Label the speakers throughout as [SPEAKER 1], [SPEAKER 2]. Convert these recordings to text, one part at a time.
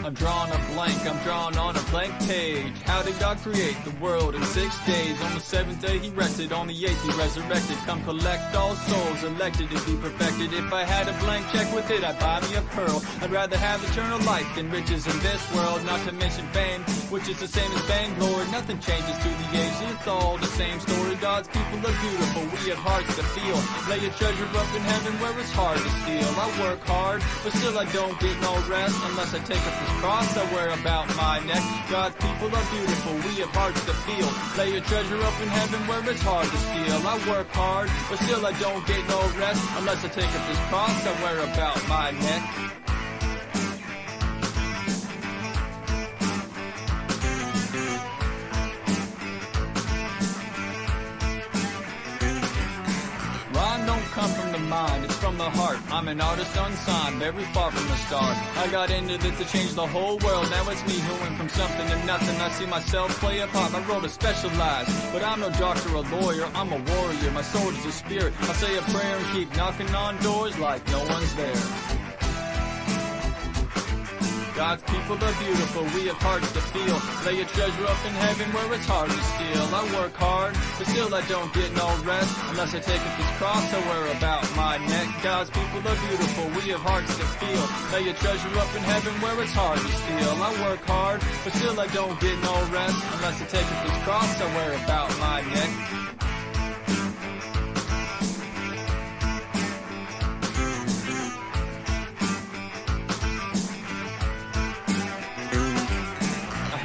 [SPEAKER 1] I'm drawing a blank, I'm drawing on a blank page. How did God create the world in 6 days? On the seventh day he rested, on the eighth he resurrected. Come collect all souls elected to be perfected. If I had a blank check with it, I'd buy me a pearl. I'd rather have eternal life than riches in this world. Not to mention fame, which is the same as vainglory. Nothing changes through the ages, it's all the same story. God's people are beautiful, we have hearts to feel. Lay your treasure up in heaven where it's hard to steal. I work hard, but still I don't get no rest unless I take up this cross I wear about my neck. God's people are beautiful, we have hearts to feel. Lay your treasure up in heaven where it's hard to steal. I work hard, but still I don't get no rest unless I take up this cross I wear about my neck. Come from the mind, it's from the heart. I'm an artist unsigned, very far from the start. I got into this to change the whole world. Now it's me who went from something to nothing. I see myself play a part, my role to specialize. But I'm no doctor or lawyer, I'm a warrior. My soul is a spirit. I say a prayer and keep knocking on doors like no one's there. God's people are beautiful, we have hearts to feel. Lay your treasure up in heaven where it's hard to steal. I work hard, but still I don't get no rest unless I take up this cross I wear about my neck. God's people are beautiful, we have hearts to feel. Lay your treasure up in heaven where it's hard to steal. I work hard, but still I don't get no rest unless I take up this cross I wear about my neck.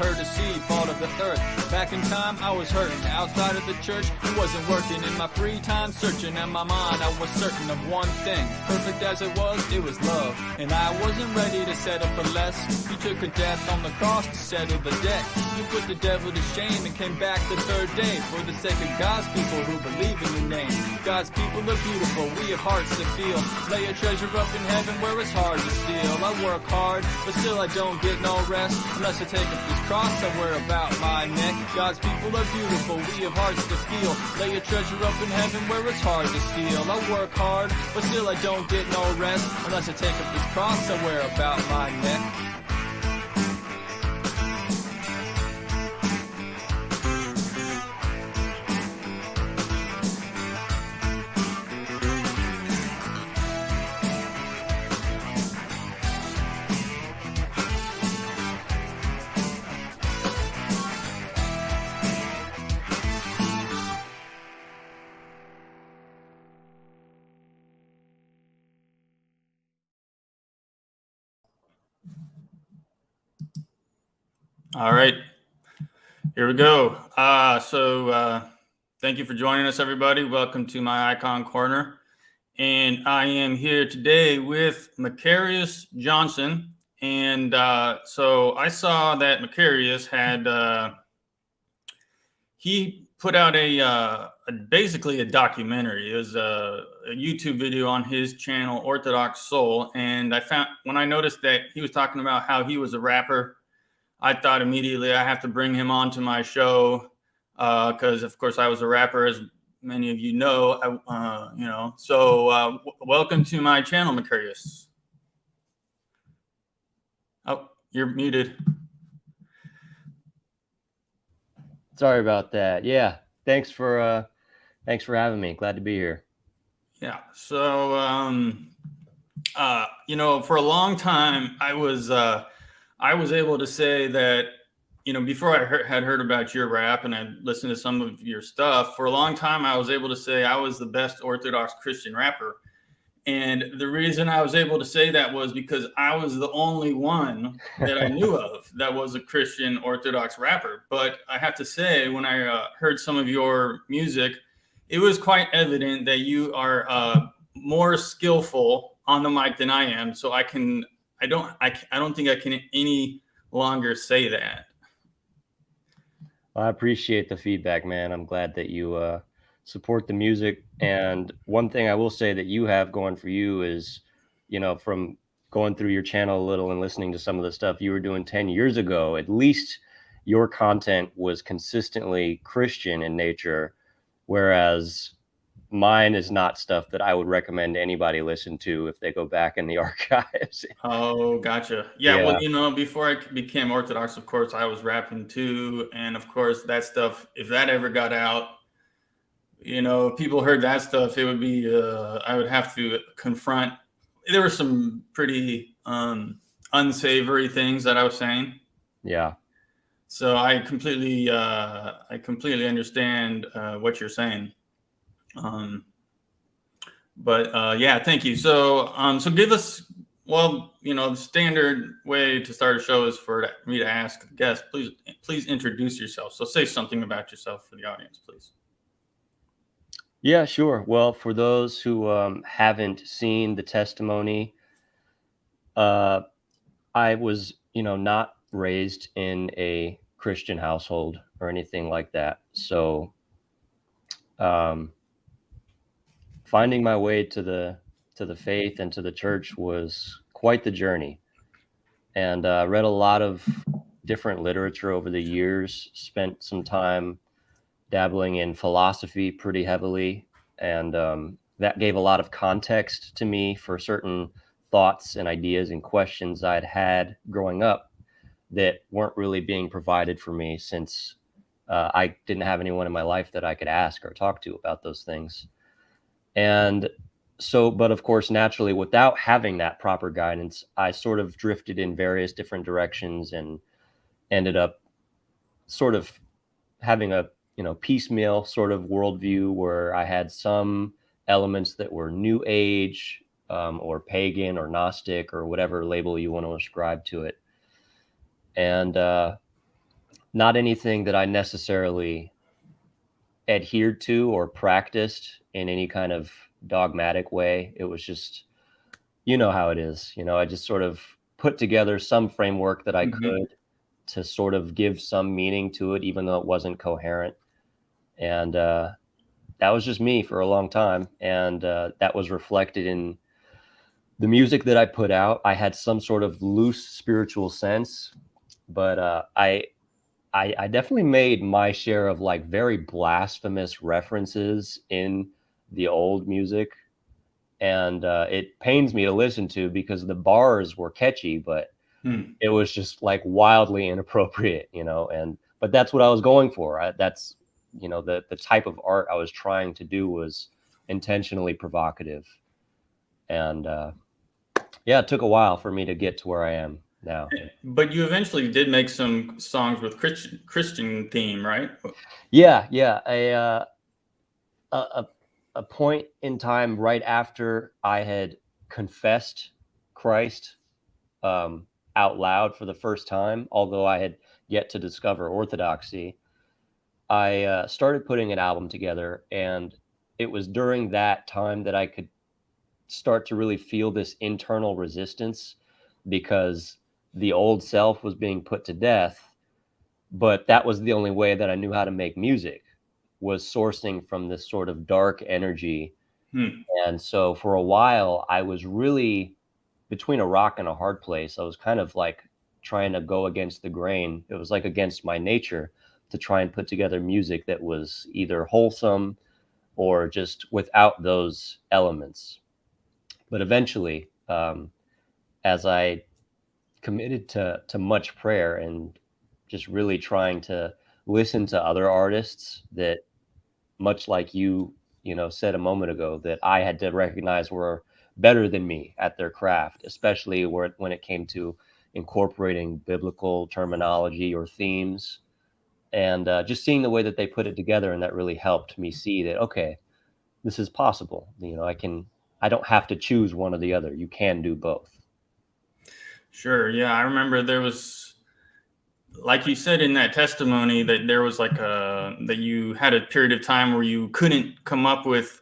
[SPEAKER 1] Heard a seed fall of the earth. Back in time, I was hurting. Outside of the church, it wasn't working. In my free time, searching in my mind, I was certain of one thing. Perfect as it was love. And I wasn't ready to settle for less. You took a death on the cross to settle the debt. You put the devil to shame and came back the third day for the sake of God's people who believe in your name. God's people are beautiful, we have hearts to feel. Lay your treasure up in heaven where it's hard to steal. I work hard, but still I don't get no rest unless I take up this cross I wear about my neck. God's people are beautiful, we have hearts to feel. Lay your treasure up in heaven where it's hard to steal. I work hard, but still I don't get no rest unless I take up this cross I wear about my neck.
[SPEAKER 2] All right, here we go. Thank you for joining us, everybody. Welcome to my Icon Corner. And I am here today with Macarius Johnson. And so I saw that Macarius had, he put out basically a documentary. It was a YouTube video on his channel, Orthodox Soul. And when I noticed that he was talking about how he was a rapper, I thought immediately I have to bring him onto my show because, of course, I was a rapper, as many of you know. Welcome to my channel, Macarius. Oh, you're muted.
[SPEAKER 3] Sorry about that. Yeah, thanks for having me. Glad to be here.
[SPEAKER 2] Yeah. So, for a long time, I was able to say that, before I had heard about your rap and I listened to some of your stuff, for a long time, I was able to say I was the best Orthodox Christian rapper. And the reason I was able to say that was because I was the only one that I knew of that was a Christian Orthodox rapper. But I have to say, when I heard some of your music, it was quite evident that you are more skillful on the mic than I am. So I don't think I can any longer say that.
[SPEAKER 3] I appreciate the feedback, man. I'm glad that you support the music. And one thing I will say that you have going for you is, from going through your channel a little and listening to some of the stuff you were doing 10 years ago, at least your content was consistently Christian in nature, whereas mine is not stuff that I would recommend anybody listen to if they go back in the archives.
[SPEAKER 2] Oh, gotcha. Yeah,
[SPEAKER 3] Yeah.
[SPEAKER 2] well, before I became Orthodox, of course, I was rapping too. And of course, that stuff, if that ever got out, if people heard that stuff, it would be, I would have to confront. There were some pretty unsavory things that I was saying.
[SPEAKER 3] Yeah.
[SPEAKER 2] So I completely understand what you're saying. But yeah, thank you. So give us, the standard way to start a show is for me to ask the guest, please introduce yourself. So say something about yourself for the audience, please.
[SPEAKER 3] Yeah, sure. Well, for those who haven't seen the testimony, I was, not raised in a Christian household or anything like that. So finding my way to the faith and to the church was quite the journey. And read a lot of different literature over the years, spent some time dabbling in philosophy pretty heavily. And that gave a lot of context to me for certain thoughts and ideas and questions I'd had growing up that weren't really being provided for me, since I didn't have anyone in my life that I could ask or talk to about those things. And so, but of course, naturally, without having that proper guidance, I sort of drifted in various different directions and ended up sort of having a piecemeal sort of worldview where I had some elements that were New Age or pagan or Gnostic or whatever label you want to ascribe to it, and not anything that I necessarily adhered to or practiced in any kind of dogmatic way. It was just, how it is. I just sort of put together some framework that I could to sort of give some meaning to it, even though it wasn't coherent. And that was just me for a long time. And that was reflected in the music that I put out. I had some sort of loose spiritual sense, but I definitely made my share of like very blasphemous references in the old music. And it pains me to listen to because the bars were catchy, but it was just like wildly inappropriate, but that's what I was going for. That's, the type of art I was trying to do was intentionally provocative. And yeah, it took a while for me to get to where I am now.
[SPEAKER 2] But you eventually did make some songs with Christian theme, right?
[SPEAKER 3] Yeah. A point in time right after I had confessed Christ out loud for the first time, although I had yet to discover Orthodoxy, I started putting an album together. And it was during that time that I could start to really feel this internal resistance, because the old self was being put to death. But that was the only way that I knew how to make music, was sourcing from this sort of dark energy. And so for a while, I was really between a rock and a hard place. I was kind of like trying to go against the grain. It was like against my nature to try and put together music that was either wholesome or just without those elements. But eventually, as I committed to much prayer and just really trying to listen to other artists that, much like you said a moment ago, that I had to recognize were better than me at their craft, especially when it came to incorporating biblical terminology or themes, and just seeing the way that they put it together. And that really helped me see that, okay, this is possible. I don't have to choose one or the other. You can do both.
[SPEAKER 2] Sure. Yeah. I remember there was, like you said in that testimony, that there was that you had a period of time where you couldn't come up with,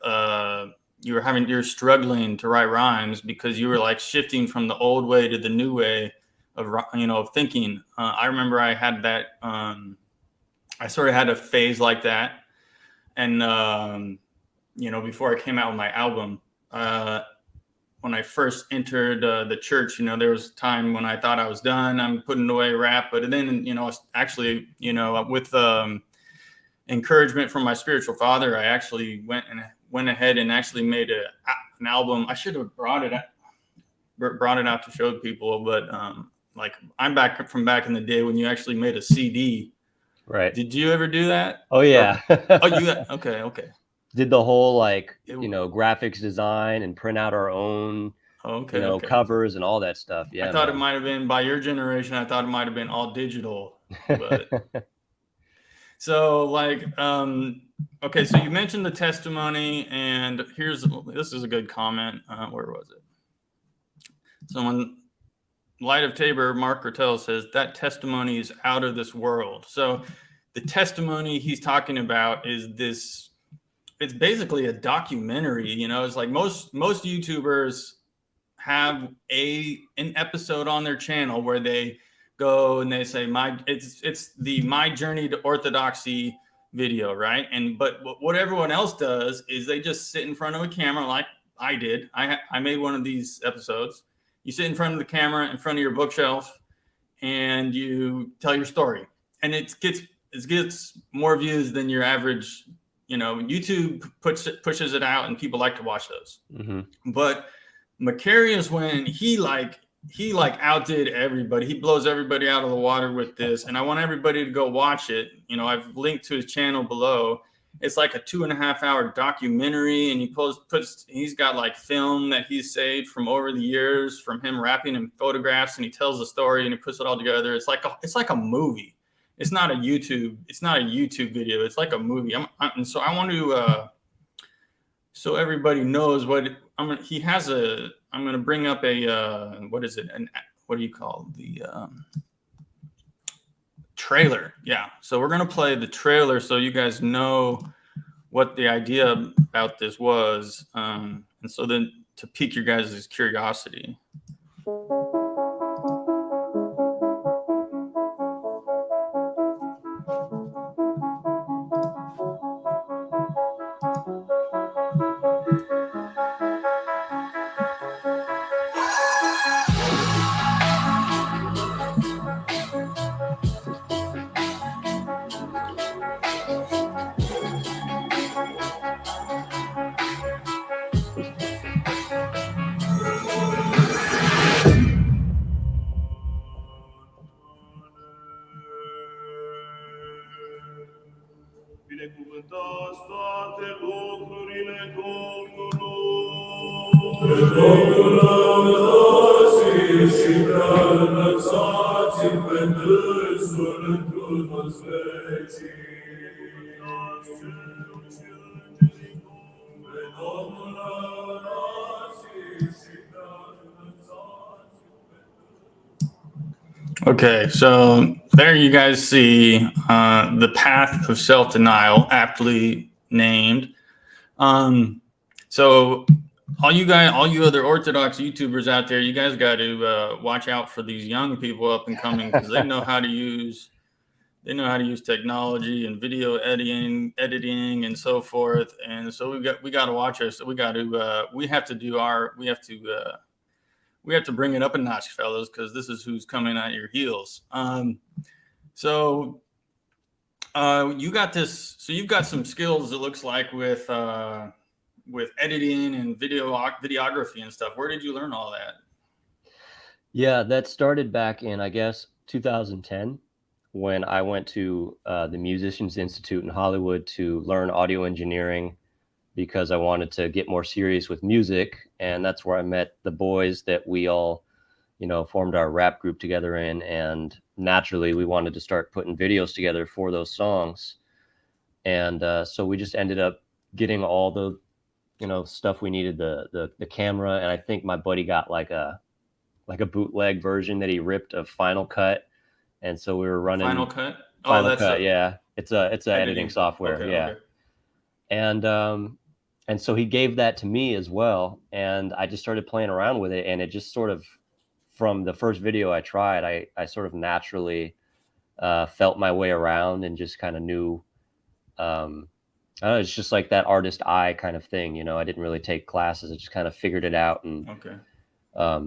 [SPEAKER 2] you're struggling to write rhymes because you were like shifting from the old way to the new way of thinking. I remember I had that, I sort of had a phase like that. And, before I came out with my album, when I first entered the church, there was a time when I thought I was done. I'm putting away rap, but then, actually, with encouragement from my spiritual father, I actually went ahead and actually made an album. I should have brought it out to show people, but like I'm back in the day when you actually made a CD.
[SPEAKER 3] Right.
[SPEAKER 2] Did you ever do that?
[SPEAKER 3] Oh yeah.
[SPEAKER 2] Okay.
[SPEAKER 3] Did the whole graphics design and print out our own covers and all that stuff. Yeah.
[SPEAKER 2] I thought it might have been, by your generation, I thought it might have been all digital. But so okay, so you mentioned the testimony, and this is a good comment. Where was it? Someone, Light of Tabor, Mark Gertel says that testimony is out of this world. So the testimony he's talking about is this. It's basically a documentary. It's like most YouTubers have an episode on their channel where they go and they say it's the My Journey to Orthodoxy video, right? But what everyone else does is they just sit in front of a camera, like I did. I made one of these episodes. You sit in front of the camera, in front of your bookshelf, and you tell your story. And it gets more views than your average. YouTube pushes it out, and people like to watch those. Mm-hmm. But Macarius, when he outdid everybody, he blows everybody out of the water with this. And I want everybody to go watch it. I've linked to his channel below. It's like a 2.5 hour documentary, and he's got film that he's saved from over the years from him rapping and photographs, and he tells the story and he puts it all together. It's like a movie. It's not a YouTube video. It's like a movie. And so I want to, so everybody knows what I'm going to bring up what is it? What do you call the trailer? Yeah. So we're going to play the trailer so you guys know what the idea about this was. And so then to pique your guys' curiosity.
[SPEAKER 4] Binecuvântați toate lucrurile Domnului. Lăudați și prea înălțați-l pe dânsul într-un toți vecii. Lăudați cerul și îngerii pe Domnul lăudați și prea înălțați-l pe dânsul.
[SPEAKER 2] Okay, so there you guys see the path of self-denial, aptly named. So all you other Orthodox YouTubers out there, you guys got to watch out for these young people up and coming, because they know how to use technology and video editing and so forth. And so we got to watch us. We have to bring it up a notch, fellas, because this is who's coming at your heels. So you got this. So you've got some skills, it looks like, with editing and videography and stuff. Where did you learn all that?
[SPEAKER 3] Yeah, that started back in, I guess, 2010, when I went to the Musicians Institute in Hollywood to learn audio engineering, because I wanted to get more serious with music. And that's where I met the boys that we all, formed our rap group together in. And naturally, we wanted to start putting videos together for those songs. And so we just ended up getting all the, stuff we needed, the camera. And I think my buddy got like a bootleg version that he ripped of Final Cut. And so we were running
[SPEAKER 2] Final Cut.
[SPEAKER 3] Final Cut, yeah. It's a editing software. Okay, yeah. Okay. And so he gave that to me as well. And I just started playing around with it. And it just sort of, from the first video I tried, I sort of naturally felt my way around and just kind of knew It's just like that artist eye kind of thing. You know, I didn't really take classes. I just kind of figured it out. And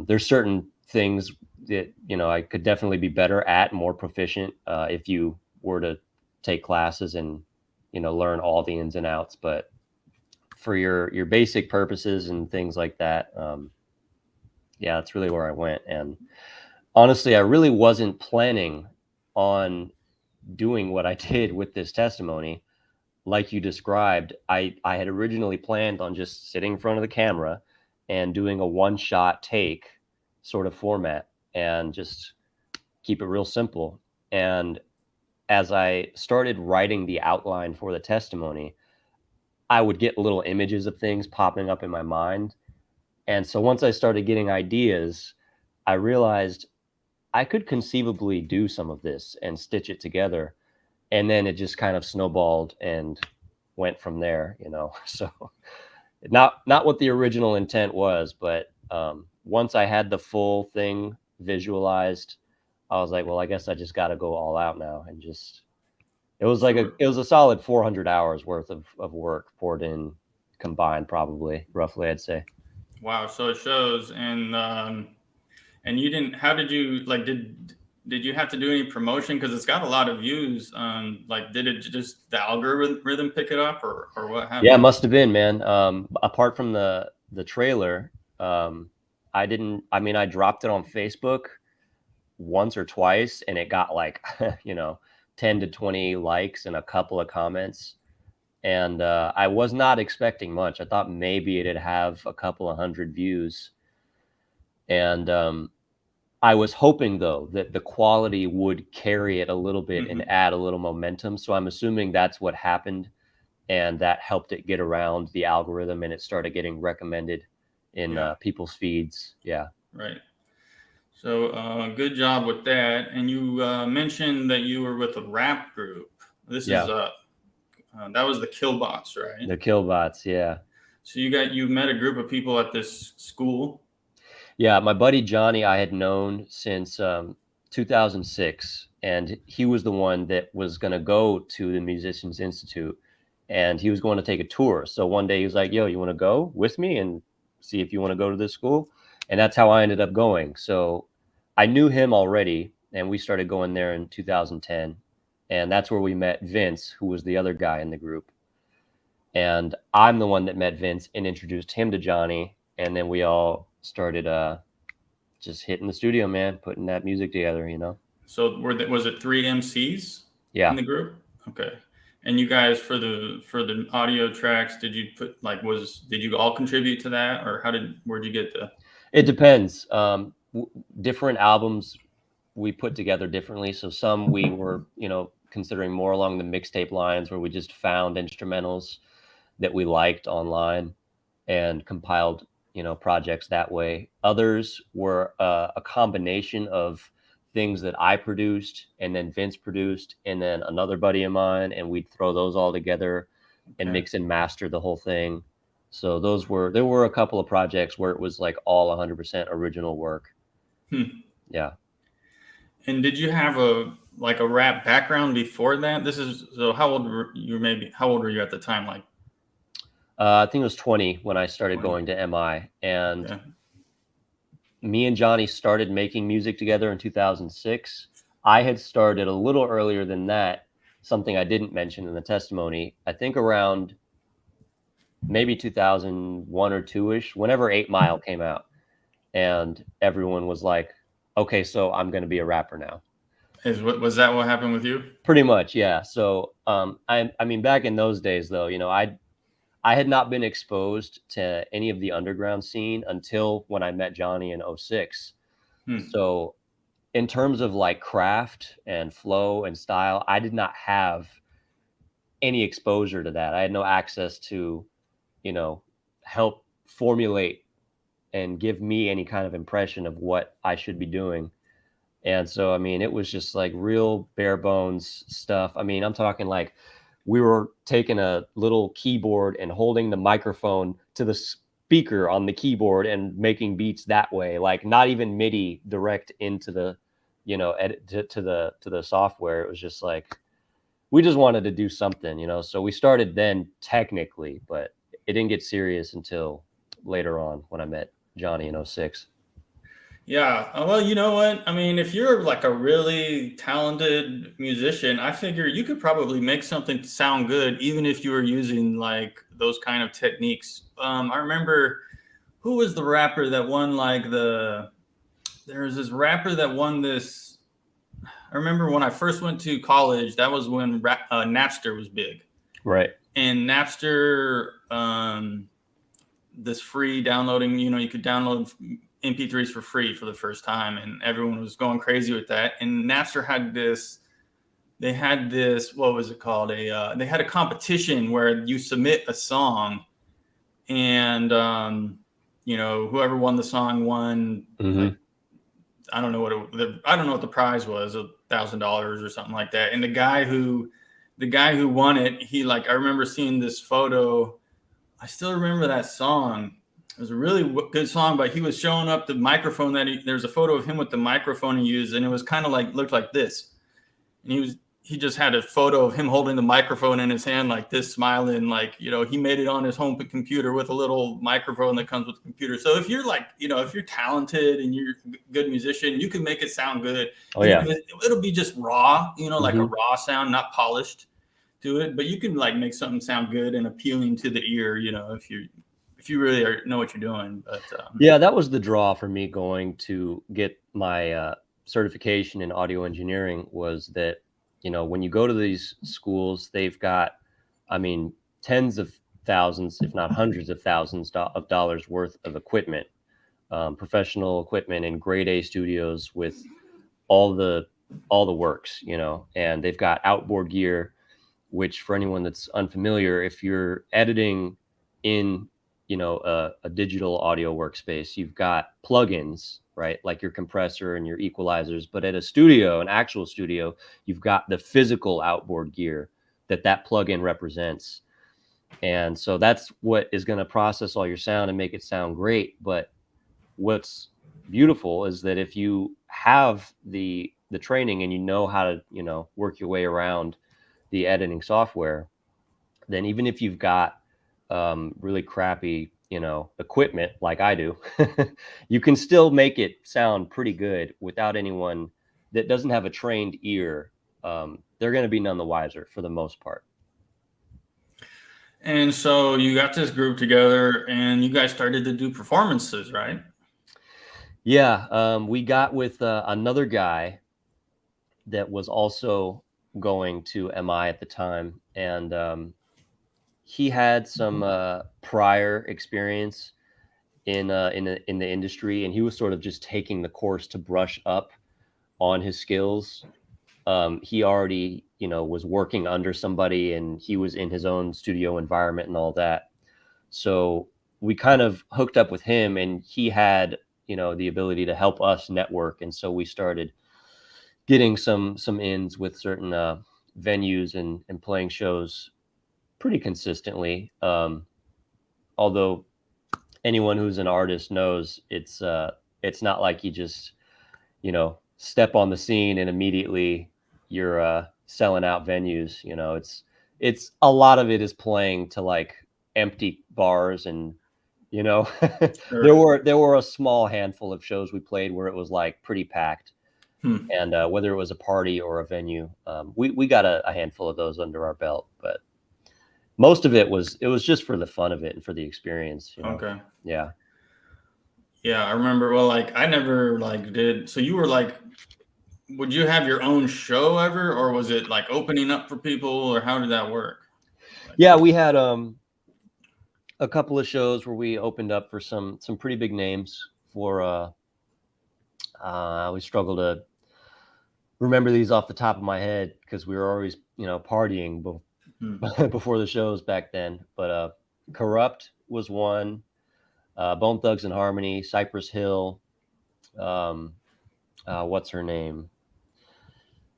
[SPEAKER 3] there's certain things that, you know, I could definitely be better at, more proficient if you were to take classes and, you know, learn all the ins and outs. But for your basic purposes and things like that, yeah, that's really where I went. And honestly, I really wasn't planning on doing what I did with this testimony. Like you described, I had originally planned on just sitting in front of the camera and doing a one-shot take sort of format and just keep it real simple. And as I started writing the outline for the testimony, I would get little images of things popping up in my mind. And so once I started getting ideas, I realized I could conceivably do some of this and stitch it together. And then it just kind of snowballed and went from there, you know. So not what the original intent was, but once I had the full thing visualized, I was like, well, I guess I just got to go all out now. And just, it was like it was a solid 400 hours worth of work poured in, combined, probably, roughly, I'd say.
[SPEAKER 2] Wow. So it shows. And you didn't, how did you, like, did you have to do any promotion? Because it's got a lot of views. Like, did it just the algorithm pick it up, or what happened?
[SPEAKER 3] Yeah, it must have been, man. Apart from the trailer, I dropped it on Facebook once or twice, and it got like, you know, 10 to 20 likes and a couple of comments. And I was not expecting much. I thought maybe it'd have a couple of hundred views. And I was hoping, though, that the quality would carry it a little bit and add a little momentum. So I'm assuming that's what happened. And that helped it get around the algorithm, and it started getting recommended in people's feeds. Yeah.
[SPEAKER 2] Right. So good job with that. And you mentioned that you were with a rap group. This is that was the Killbots, right?
[SPEAKER 3] The Killbots, yeah.
[SPEAKER 2] So you met a group of people at this school.
[SPEAKER 3] Yeah, my buddy Johnny, I had known since 2006, and he was the one that was going to go to the Musicians Institute, and he was going to take a tour. So one day he was like, yo, you want to go with me and see if you want to go to this school? And that's how I ended up going. So I knew him already, and we started going there in 2010. And that's where we met Vince, who was the other guy in the group. And I'm the one that met Vince and introduced him to Johnny. And then we all started just hitting the studio, man, putting that music together, you know.
[SPEAKER 2] So was it 3 MCs
[SPEAKER 3] in
[SPEAKER 2] the group? Okay. And you guys, for the audio tracks, did you did you all contribute to that, or where'd you get the?
[SPEAKER 3] It depends. Different albums we put together differently. So some we were, you know, considering more along the mixtape lines, where we just found instrumentals that we liked online and compiled, you know, projects that way. Others were a combination of things that I produced, and then Vince produced, and then another buddy of mine, and we'd throw those all together and mix and master the whole thing. So there were a couple of projects where it was like all 100% original work. Yeah.
[SPEAKER 2] And did you have a rap background before that? So how old were you at the time? Like,
[SPEAKER 3] I think it was 20 when I started going to MI, and me and Johnny started making music together in 2006. I had started a little earlier than that, something I didn't mention in the testimony. I think around maybe 2001 or 2-ish, whenever 8 Mile came out, and everyone was like, okay, so I'm going to be a rapper now.
[SPEAKER 2] Was that what happened with you?
[SPEAKER 3] Pretty much, yeah. So I mean, back in those days, though, you know, I had not been exposed to any of the underground scene until when I met Johnny in 2006. So in terms of like craft and flow and style, I did not have any exposure to that. I had no access to, you know, help formulate and give me any kind of impression of what I should be doing. And so, I mean, it was just like real bare bones stuff. I mean, I'm talking like we were taking a little keyboard and holding the microphone to the speaker on the keyboard and making beats that way, like not even MIDI direct into the, you know, edit to the software. It was just like we just wanted to do something, you know. So we started then technically, but it didn't get serious until later on when I met Johnny in 06.
[SPEAKER 2] Yeah. Well, you know what? I mean, if you're like a really talented musician, I figure you could probably make something sound good, even if you were using like those kind of techniques. I remember, who was the rapper that won like there was this rapper that won this. I remember when I first went to college, that was when Napster was big.
[SPEAKER 3] Right.
[SPEAKER 2] And Napster, this free downloading, you know, you could download MP3s for free for the first time, and everyone was going crazy with that. And Napster had this, what was it called? They had a competition where you submit a song, and you know, whoever won the song won. Like, I don't know what the prize was, $1,000 or something like that. And the guy who won it, he like, I remember seeing this photo. I still remember that song. It was a really good song, but he was showing up the microphone there's a photo of him with the microphone he used, and it was kind of like, looked like this. And he just had a photo of him holding the microphone in his hand like this, smiling, like, you know, he made it on his home computer with a little microphone that comes with the computer. So if you're like, you know, if you're talented and you're a good musician, you can make it sound good.
[SPEAKER 3] Oh yeah.
[SPEAKER 2] It'll be just raw, you know, like a raw sound, not polished to it, but you can like make something sound good and appealing to the ear, you know, if you really know what you're doing. But
[SPEAKER 3] yeah, that was the draw for me going to get my certification in audio engineering, was that, you know, when you go to these schools, they've got, I mean, tens of thousands, if not hundreds of thousands of dollars worth of equipment, professional equipment in grade A studios with all the works, you know, and they've got outboard gear, which for anyone that's unfamiliar, if you're editing in, you know, a digital audio workspace, you've got plugins, right? Like your compressor and your equalizers. But at a studio, an actual studio, you've got the physical outboard gear that plugin represents. And so that's what is going to process all your sound and make it sound great. But what's beautiful is that if you have the training and you know how to, you know, work your way around the editing software, then even if you've got really crappy, you know, equipment like I do, you can still make it sound pretty good without anyone that doesn't have a trained ear. They're going to be none the wiser for the most part.
[SPEAKER 2] And so you got this group together and you guys started to do performances, right?
[SPEAKER 3] Yeah. We got with another guy that was also going to MI at the time. And he had some prior experience in the industry, and he was sort of just taking the course to brush up on his skills. He already, you know, was working under somebody, and he was in his own studio environment and all that. So we kind of hooked up with him, and he had, you know, the ability to help us network. And so we started getting some ins with certain venues and playing shows pretty consistently. Although anyone who's an artist knows it's not like you just, you know, step on the scene and immediately you're selling out venues. You know, it's a lot of it is playing to like empty bars, and, you know,
[SPEAKER 2] Sure.
[SPEAKER 3] there were a small handful of shows we played where it was like pretty packed. And whether it was a party or a venue, we got a handful of those under our belt, but most of it was just for the fun of it and for the experience. You know?
[SPEAKER 2] Okay.
[SPEAKER 3] Yeah.
[SPEAKER 2] Yeah, I remember. Well, like I never like did. So you were like, would you have your own show ever, or was it like opening up for people, or how did that work?
[SPEAKER 3] Yeah, we had a couple of shows where we opened up for some pretty big names. For we struggle to remember these off the top of my head because we were always, you know, partying before the shows back then. But Corrupt was one, Bone Thugs and Harmony, Cypress Hill, what's her name?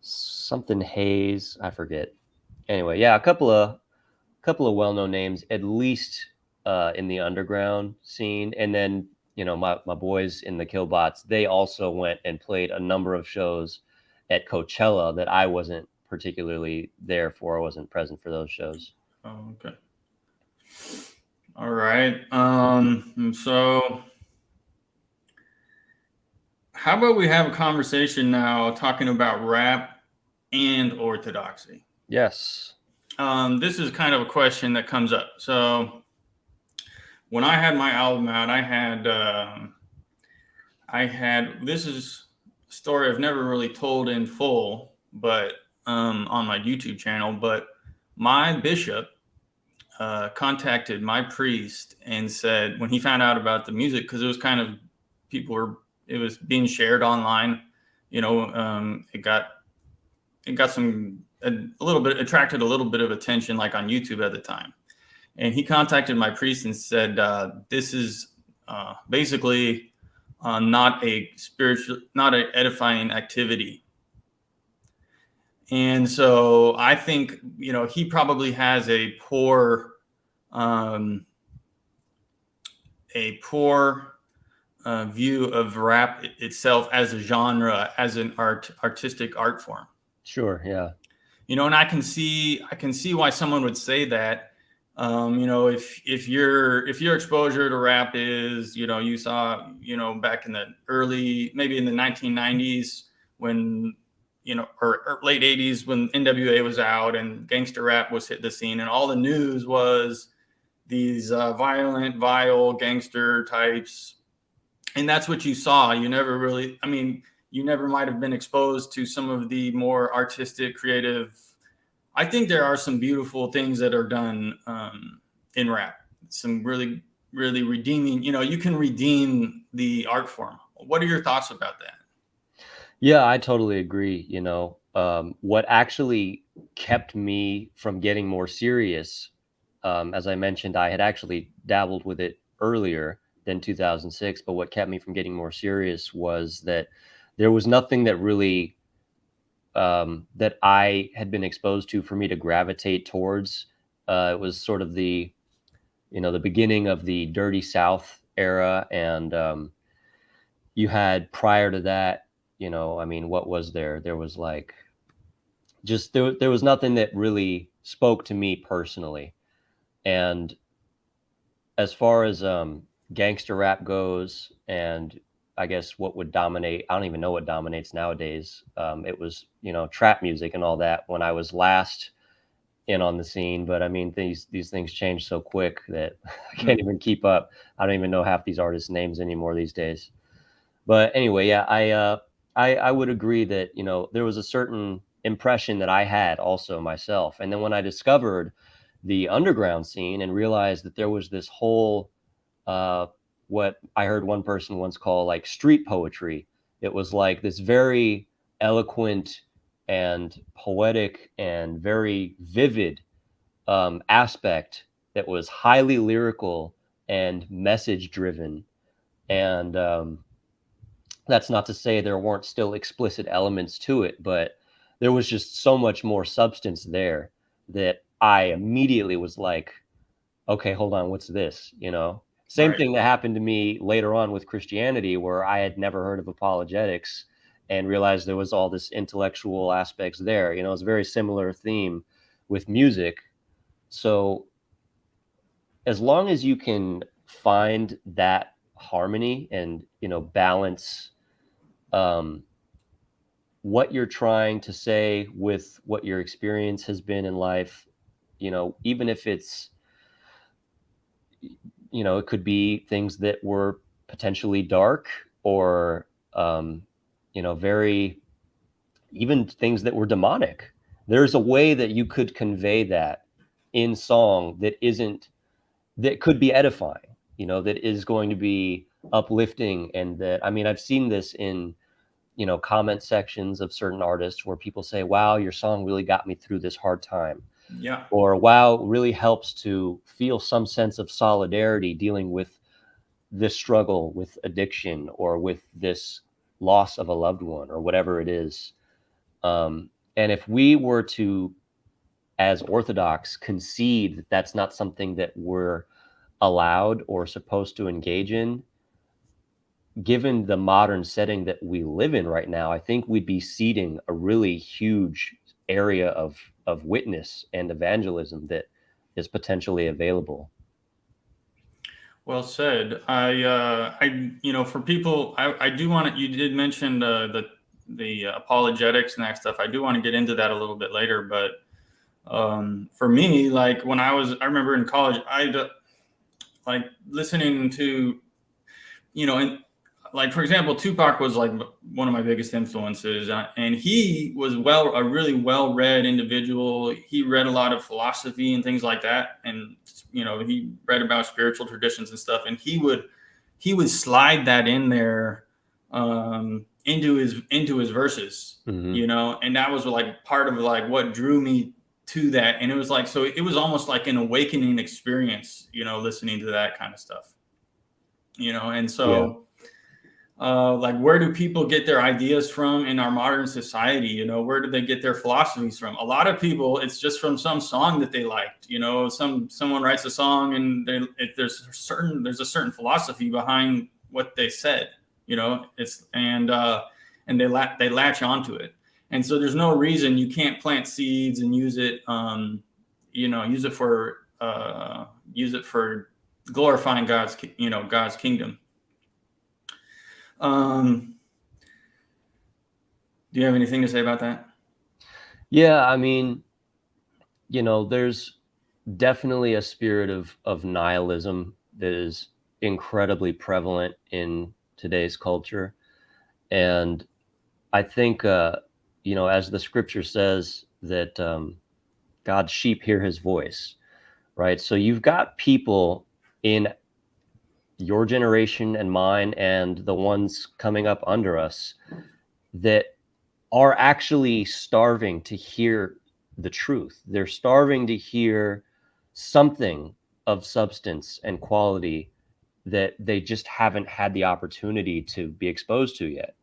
[SPEAKER 3] Something Hayes, I forget. Anyway, yeah, a couple of well-known names, at least in the underground scene. And then, you know, my boys in the Killbots, they also went and played a number of shows at Coachella that I wasn't particularly there for. I wasn't present for those shows.
[SPEAKER 2] Oh, okay. All right. So how about we have a conversation now talking about rap and orthodoxy?
[SPEAKER 3] Yes.
[SPEAKER 2] This is kind of a question that comes up. So when I had my album out, I had this is a story I've never really told in full, but on my YouTube channel. But my bishop contacted my priest and said, when he found out about the music, because it was kind of it was being shared online, it got attracted a little bit of attention, like on YouTube at the time. And he contacted my priest and said, this is basically not an edifying activity. And so I think, he probably has a poor view of rap itself as a genre, as an artistic art form.
[SPEAKER 3] Sure. Yeah.
[SPEAKER 2] And I can see why someone would say that. If your exposure to rap is, you saw, back in the maybe in the 1990s when, or late 80s when NWA was out and gangster rap was hit the scene, and all the news was these violent, vile gangster types. And that's what you saw. You never might have been exposed to some of the more artistic, creative. I think there are some beautiful things that are done in rap. Some really, really redeeming. You can redeem the art form. What are your thoughts about that?
[SPEAKER 3] Yeah, I totally agree. What actually kept me from getting more serious, as I mentioned, I had actually dabbled with it earlier than 2006, but what kept me from getting more serious was that there was nothing that really that I had been exposed to for me to gravitate towards. It was sort of the beginning of the Dirty South era, and you had prior to that, what was there? There was like there was nothing that really spoke to me personally. And as far as gangster rap goes, and I guess what would dominate, I don't even know what dominates nowadays. It was, trap music and all that when I was last in on the scene. But I mean, these things change so quick that I can't even keep up. I don't even know half these artists' names anymore these days. But anyway, yeah, I would agree that, there was a certain impression that I had also myself. And then when I discovered the underground scene and realized that there was this whole, what I heard one person once call like street poetry. It was like this very eloquent and poetic and very vivid aspect that was highly lyrical and message driven. And that's not to say there weren't still explicit elements to it, but there was just so much more substance there that I immediately was like, okay, hold on, what's this? Same
[SPEAKER 2] Right.
[SPEAKER 3] thing that happened to me later on with Christianity, where I had never heard of apologetics and realized there was all this intellectual aspects there. It's a very similar theme with music. So as long as you can find that harmony and, balance what you're trying to say with what your experience has been in life, even if it's, it could be things that were potentially dark or, very, even things that were demonic. There's a way that you could convey that in song that could be edifying, that is going to be uplifting. And that, I've seen this in, comment sections of certain artists where people say, wow, your song really got me through this hard time.
[SPEAKER 2] Yeah.
[SPEAKER 3] Or wow, it really helps to feel some sense of solidarity dealing with this struggle with addiction or with this loss of a loved one or whatever it is. And if we were to, as Orthodox, concede that that's not something that we're allowed or supposed to engage in, given the modern setting that we live in right now, I think we'd be ceding a really huge area of witness and evangelism that is potentially available.
[SPEAKER 2] Well said. For people, I do want to, you did mention the apologetics and that stuff. I do want to get into that a little bit later, but for me, like when I remember in college, like listening to, and like, for example, Tupac was like one of my biggest influences, and he was a really well-read individual. He read a lot of philosophy and things like that. And, he read about spiritual traditions and stuff, and he would slide that in there, into his verses, and that was like part of like what drew me to that. And it was like, so it was almost like an awakening experience, listening to that kind of stuff, and so, like, where do people get their ideas from in our modern society? Where do they get their philosophies from? A lot of people, it's just from some song that they liked. Someone writes a song, and there's a certain philosophy behind what they said. And they latch onto it. And so there's no reason you can't plant seeds and use it for glorifying God's kingdom. Do you have anything to say about that?
[SPEAKER 3] Yeah, I mean, there's definitely a spirit of nihilism that is incredibly prevalent in today's culture. And I think, as the scripture says, that God's sheep hear his voice, right? So you've got people in your generation and mine and the ones coming up under us that are actually starving to hear the truth. They're starving to hear something of substance and quality that they just haven't had the opportunity to be exposed to yet.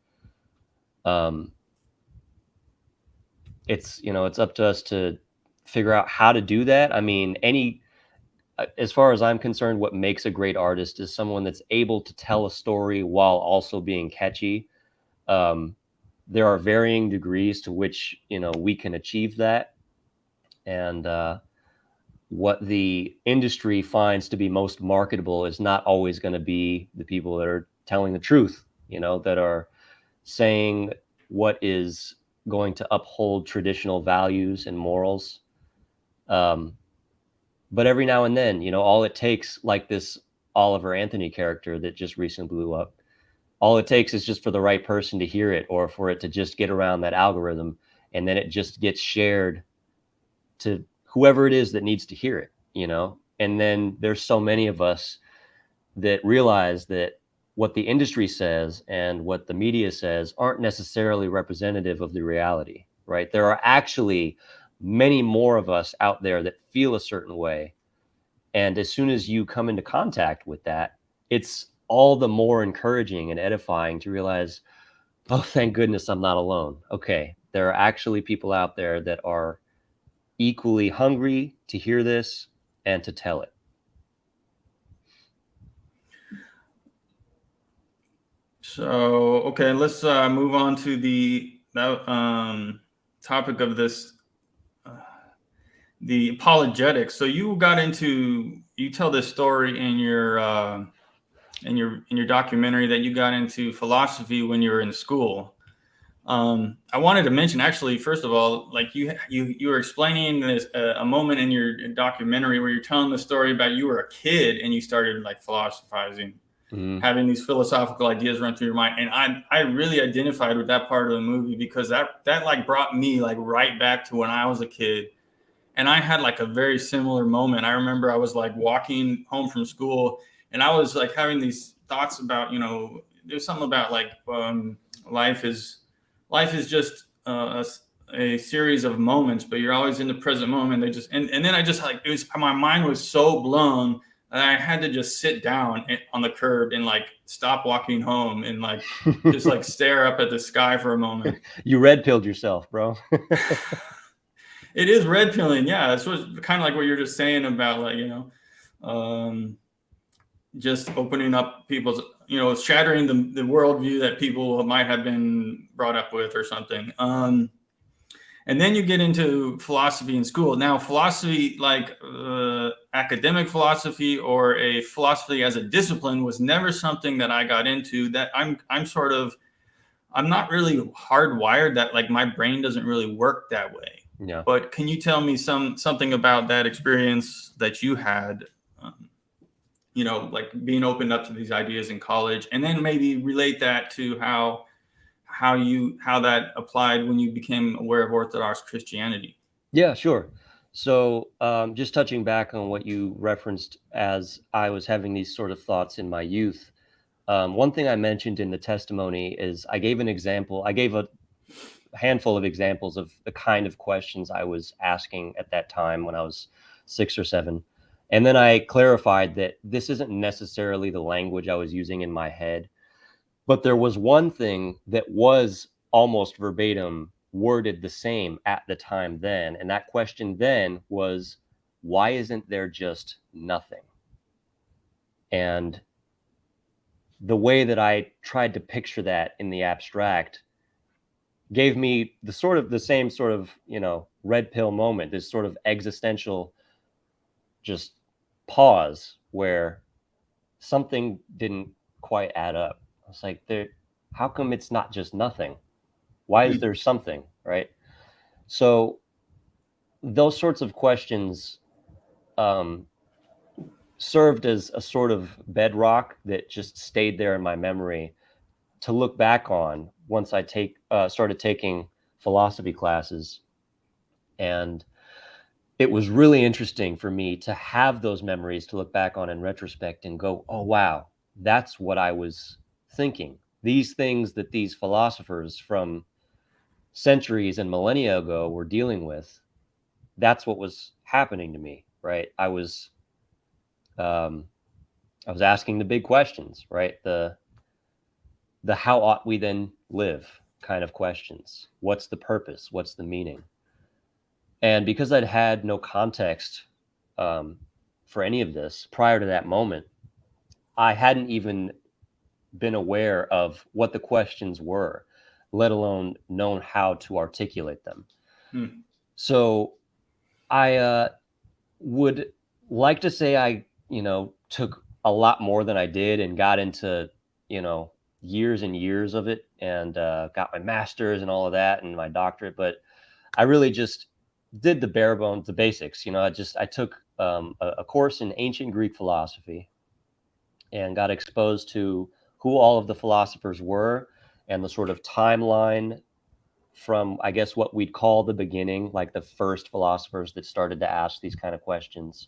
[SPEAKER 3] It's up to us to figure out how to do that. I mean, as far as I'm concerned, what makes a great artist is someone that's able to tell a story while also being catchy. There are varying degrees to which, we can achieve that. And what the industry finds to be most marketable is not always going to be the people that are telling the truth, that are saying what is going to uphold traditional values and morals. But every now and then, all it takes, like this Oliver Anthony character that just recently blew up, all it takes is just for the right person to hear it, or for it to just get around that algorithm, and then it just gets shared to whoever it is that needs to hear it, And then there's so many of us that realize that what the industry says and what the media says aren't necessarily representative of the reality, right? There are actually many more of us out there that feel a certain way. And as soon as you come into contact with that, it's all the more encouraging and edifying to realize, oh, thank goodness I'm not alone. Okay, there are actually people out there that are equally hungry to hear this and to tell it.
[SPEAKER 2] So, okay, let's move on to the topic of this, the apologetics. So you tell this story in your documentary that you got into philosophy when you were in school. I wanted to mention, actually, first of all, like you were explaining this a moment in your documentary where you're telling the story about you were a kid and you started like philosophizing, having these philosophical ideas run through your mind. And I really identified with that part of the movie, because that like brought me like right back to when I was a kid. And I had like a very similar moment. I remember I was like walking home from school, and I was like having these thoughts about, there's something about like life is just a series of moments, but you're always in the present moment. And then I just like, my mind was so blown that I had to just sit down on the curb and like stop walking home and like just like stare up at the sky for a moment.
[SPEAKER 3] You red pilled yourself, bro.
[SPEAKER 2] It is red pilling. Yeah. That's kind of like what you're just saying about like, just opening up people's, shattering the worldview that people might have been brought up with or something. And then you get into philosophy in school. Now, philosophy, like academic philosophy or a philosophy as a discipline, was never something that I got into. That I'm not really hardwired. That, like, my brain doesn't really work that way.
[SPEAKER 3] Yeah.
[SPEAKER 2] But can you tell me something about that experience that you had? Like being opened up to these ideas in college, and then maybe relate that to how that applied when you became aware of Orthodox Christianity.
[SPEAKER 3] Yeah, sure. So just touching back on what you referenced as I was having these sort of thoughts in my youth, one thing I mentioned in the testimony is I gave a handful of examples of the kind of questions I was asking at that time when I was 6 or 7. And then I clarified that this isn't necessarily the language I was using in my head, but there was one thing that was almost verbatim worded the same at the time then. And that question then was, why isn't there just nothing? And the way that I tried to picture that in the abstract gave me the same sort of, red pill moment, this sort of existential just pause where something didn't quite add up. I was like, how come it's not just nothing? Why is there something, right? So those sorts of questions served as a sort of bedrock that just stayed there in my memory to look back on once I started taking philosophy classes. And it was really interesting for me to have those memories to look back on in retrospect and go, oh, wow, that's what I was thinking. These things that these philosophers from centuries and millennia ago were dealing with, that's what was happening to me, right? I was asking the big questions, right? The how ought we then live kind of questions. What's the purpose? What's the meaning? And because I'd had no context for any of this prior to that moment, I hadn't even been aware of what the questions were, let alone known how to articulate them. So I would like to say I, took a lot more than I did and got into, years and years of it and got my master's and all of that and my doctorate. But I really just did the bare bones, the basics. I took a course in ancient Greek philosophy and got exposed to who all of the philosophers were and the sort of timeline from, I guess, what we'd call the beginning, like the first philosophers that started to ask these kind of questions.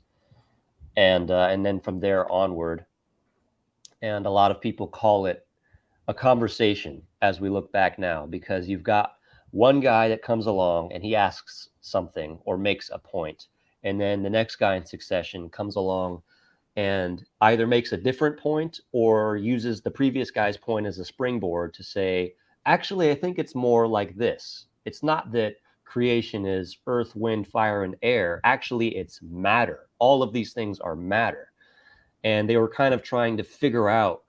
[SPEAKER 3] And then from there onward. And a lot of people call it a conversation as we look back now, because you've got one guy that comes along and he asks something or makes a point. And then the next guy in succession comes along and either makes a different point or uses the previous guy's point as a springboard to say, actually, I think it's more like this. It's not that creation is earth, wind, fire, and air. Actually, it's matter. All of these things are matter. And they were kind of trying to figure out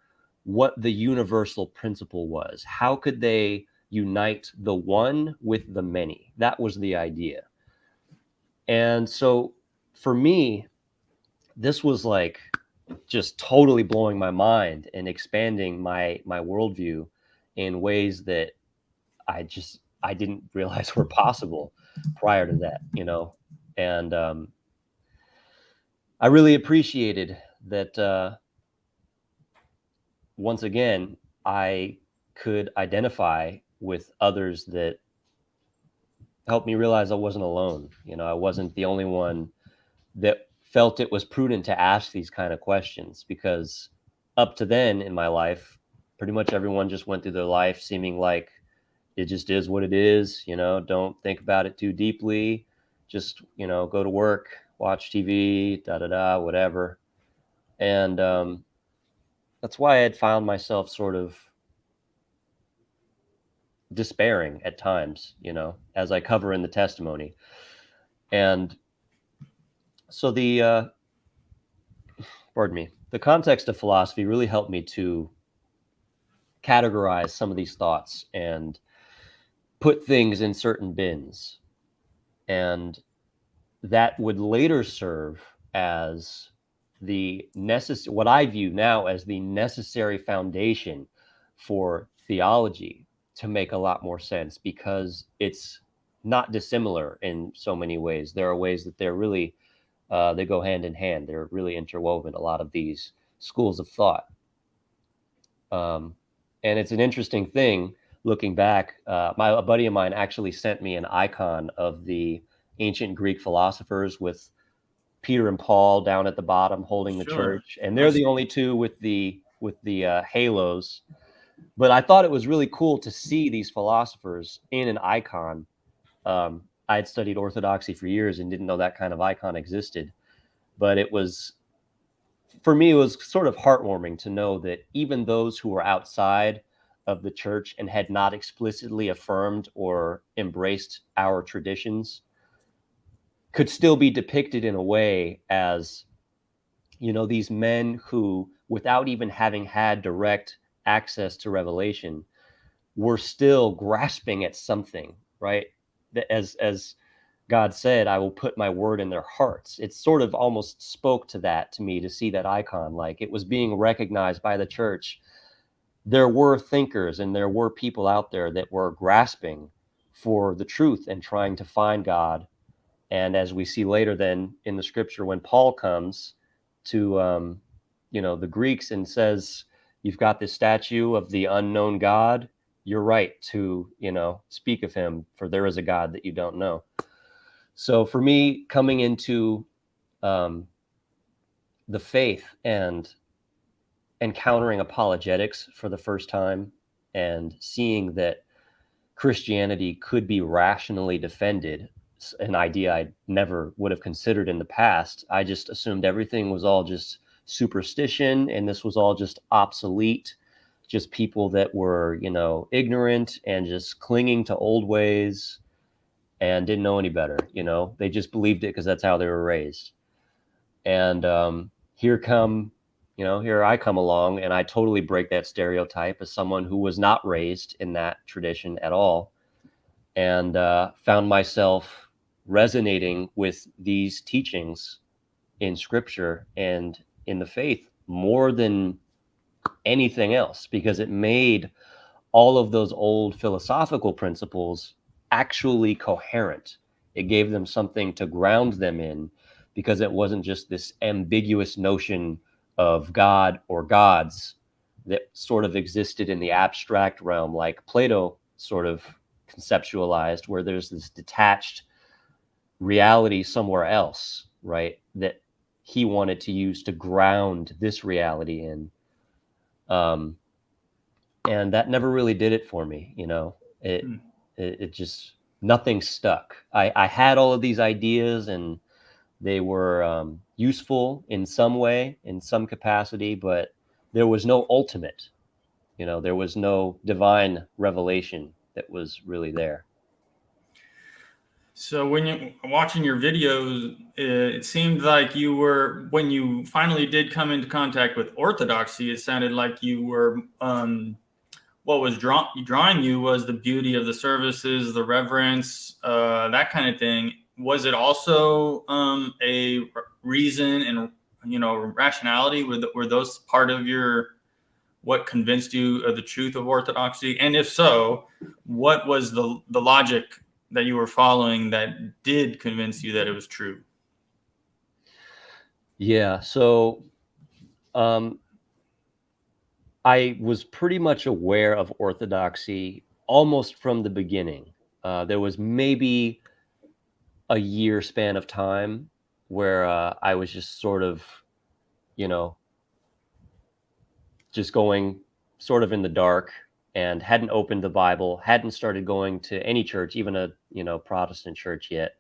[SPEAKER 3] what the universal principle was. How could they unite the one with the many? That was the idea. And so for me, this was like just totally blowing my mind and expanding my worldview in ways that I didn't realize were possible prior to that, and I really appreciated that. Once again, I could identify with others that helped me realize I wasn't alone. I wasn't the only one that felt it was prudent to ask these kind of questions, because up to then in my life, pretty much everyone just went through their life seeming like it just is what it is. Don't think about it too deeply. Just, go to work, watch TV, whatever. And that's why I had found myself sort of despairing at times, as I cover in the testimony. And so the context of philosophy really helped me to categorize some of these thoughts and put things in certain bins. And that would later serve as what I view now as the necessary foundation for theology to make a lot more sense, because it's not dissimilar in so many ways. There are ways that they're really they go hand in hand. They're really interwoven, a lot of these schools of thought. And it's an interesting thing looking back. A buddy of mine actually sent me an icon of the ancient Greek philosophers with Peter and Paul down at the bottom holding the
[SPEAKER 2] Sure.
[SPEAKER 3] church, and they're the only two with the halos. But I thought it was really cool to see these philosophers in an icon. I had studied Orthodoxy for years and didn't know that kind of icon existed. But it was, for me, it was sort of heartwarming to know that even those who were outside of the church and had not explicitly affirmed or embraced our traditions could still be depicted in a way as, these men who, without even having had direct access to revelation, were still grasping at something, right? As God said, I will put my word in their hearts. It sort of almost spoke to that to me, to see that icon, like it was being recognized by the church. There were thinkers and there were people out there that were grasping for the truth and trying to find God. And as we see later then in the scripture, when Paul comes to, the Greeks and says, you've got this statue of the unknown God, you're right to, speak of him, for there is a God that you don't know. So for me, coming into the faith and encountering apologetics for the first time and seeing that Christianity could be rationally defended, an idea I never would have considered in the past. I just assumed everything was all just superstition and this was all just obsolete, just people that were, ignorant and just clinging to old ways and didn't know any better. They just believed it because that's how they were raised. And here I come along and I totally break that stereotype as someone who was not raised in that tradition at all, and found myself resonating with these teachings in scripture and in the faith more than anything else, because it made all of those old philosophical principles actually coherent. It gave them something to ground them in, because it wasn't just this ambiguous notion of God or gods that sort of existed in the abstract realm, like Plato sort of conceptualized, where there's this detached reality somewhere else, right, that he wanted to use to ground this reality in. And that never really did it for me. It just, nothing stuck. I had all of these ideas and they were useful in some way, in some capacity, but there was no ultimate, there was no divine revelation that was really there.
[SPEAKER 2] So when you're watching your videos, it seemed like when you finally did come into contact with Orthodoxy, it sounded like you were, what was drawing you was the beauty of the services, the reverence, that kind of thing. Was it also a reason and, rationality? Were those part of what convinced you of the truth of Orthodoxy? And if so, what was the logic that you were following that did convince you that it was true?
[SPEAKER 3] Yeah. So I was pretty much aware of Orthodoxy almost from the beginning. There was maybe a year span of time where I was just sort of, just going sort of in the dark and hadn't opened the Bible, hadn't started going to any church, even a, Protestant church yet.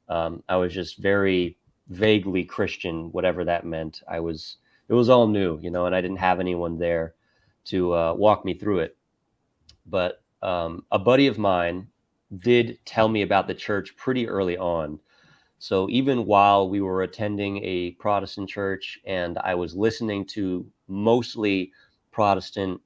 [SPEAKER 3] I was just very vaguely Christian, whatever that meant. It was all new, and I didn't have anyone there to walk me through it. But a buddy of mine did tell me about the church pretty early on. So even while we were attending a Protestant church and I was listening to mostly Protestant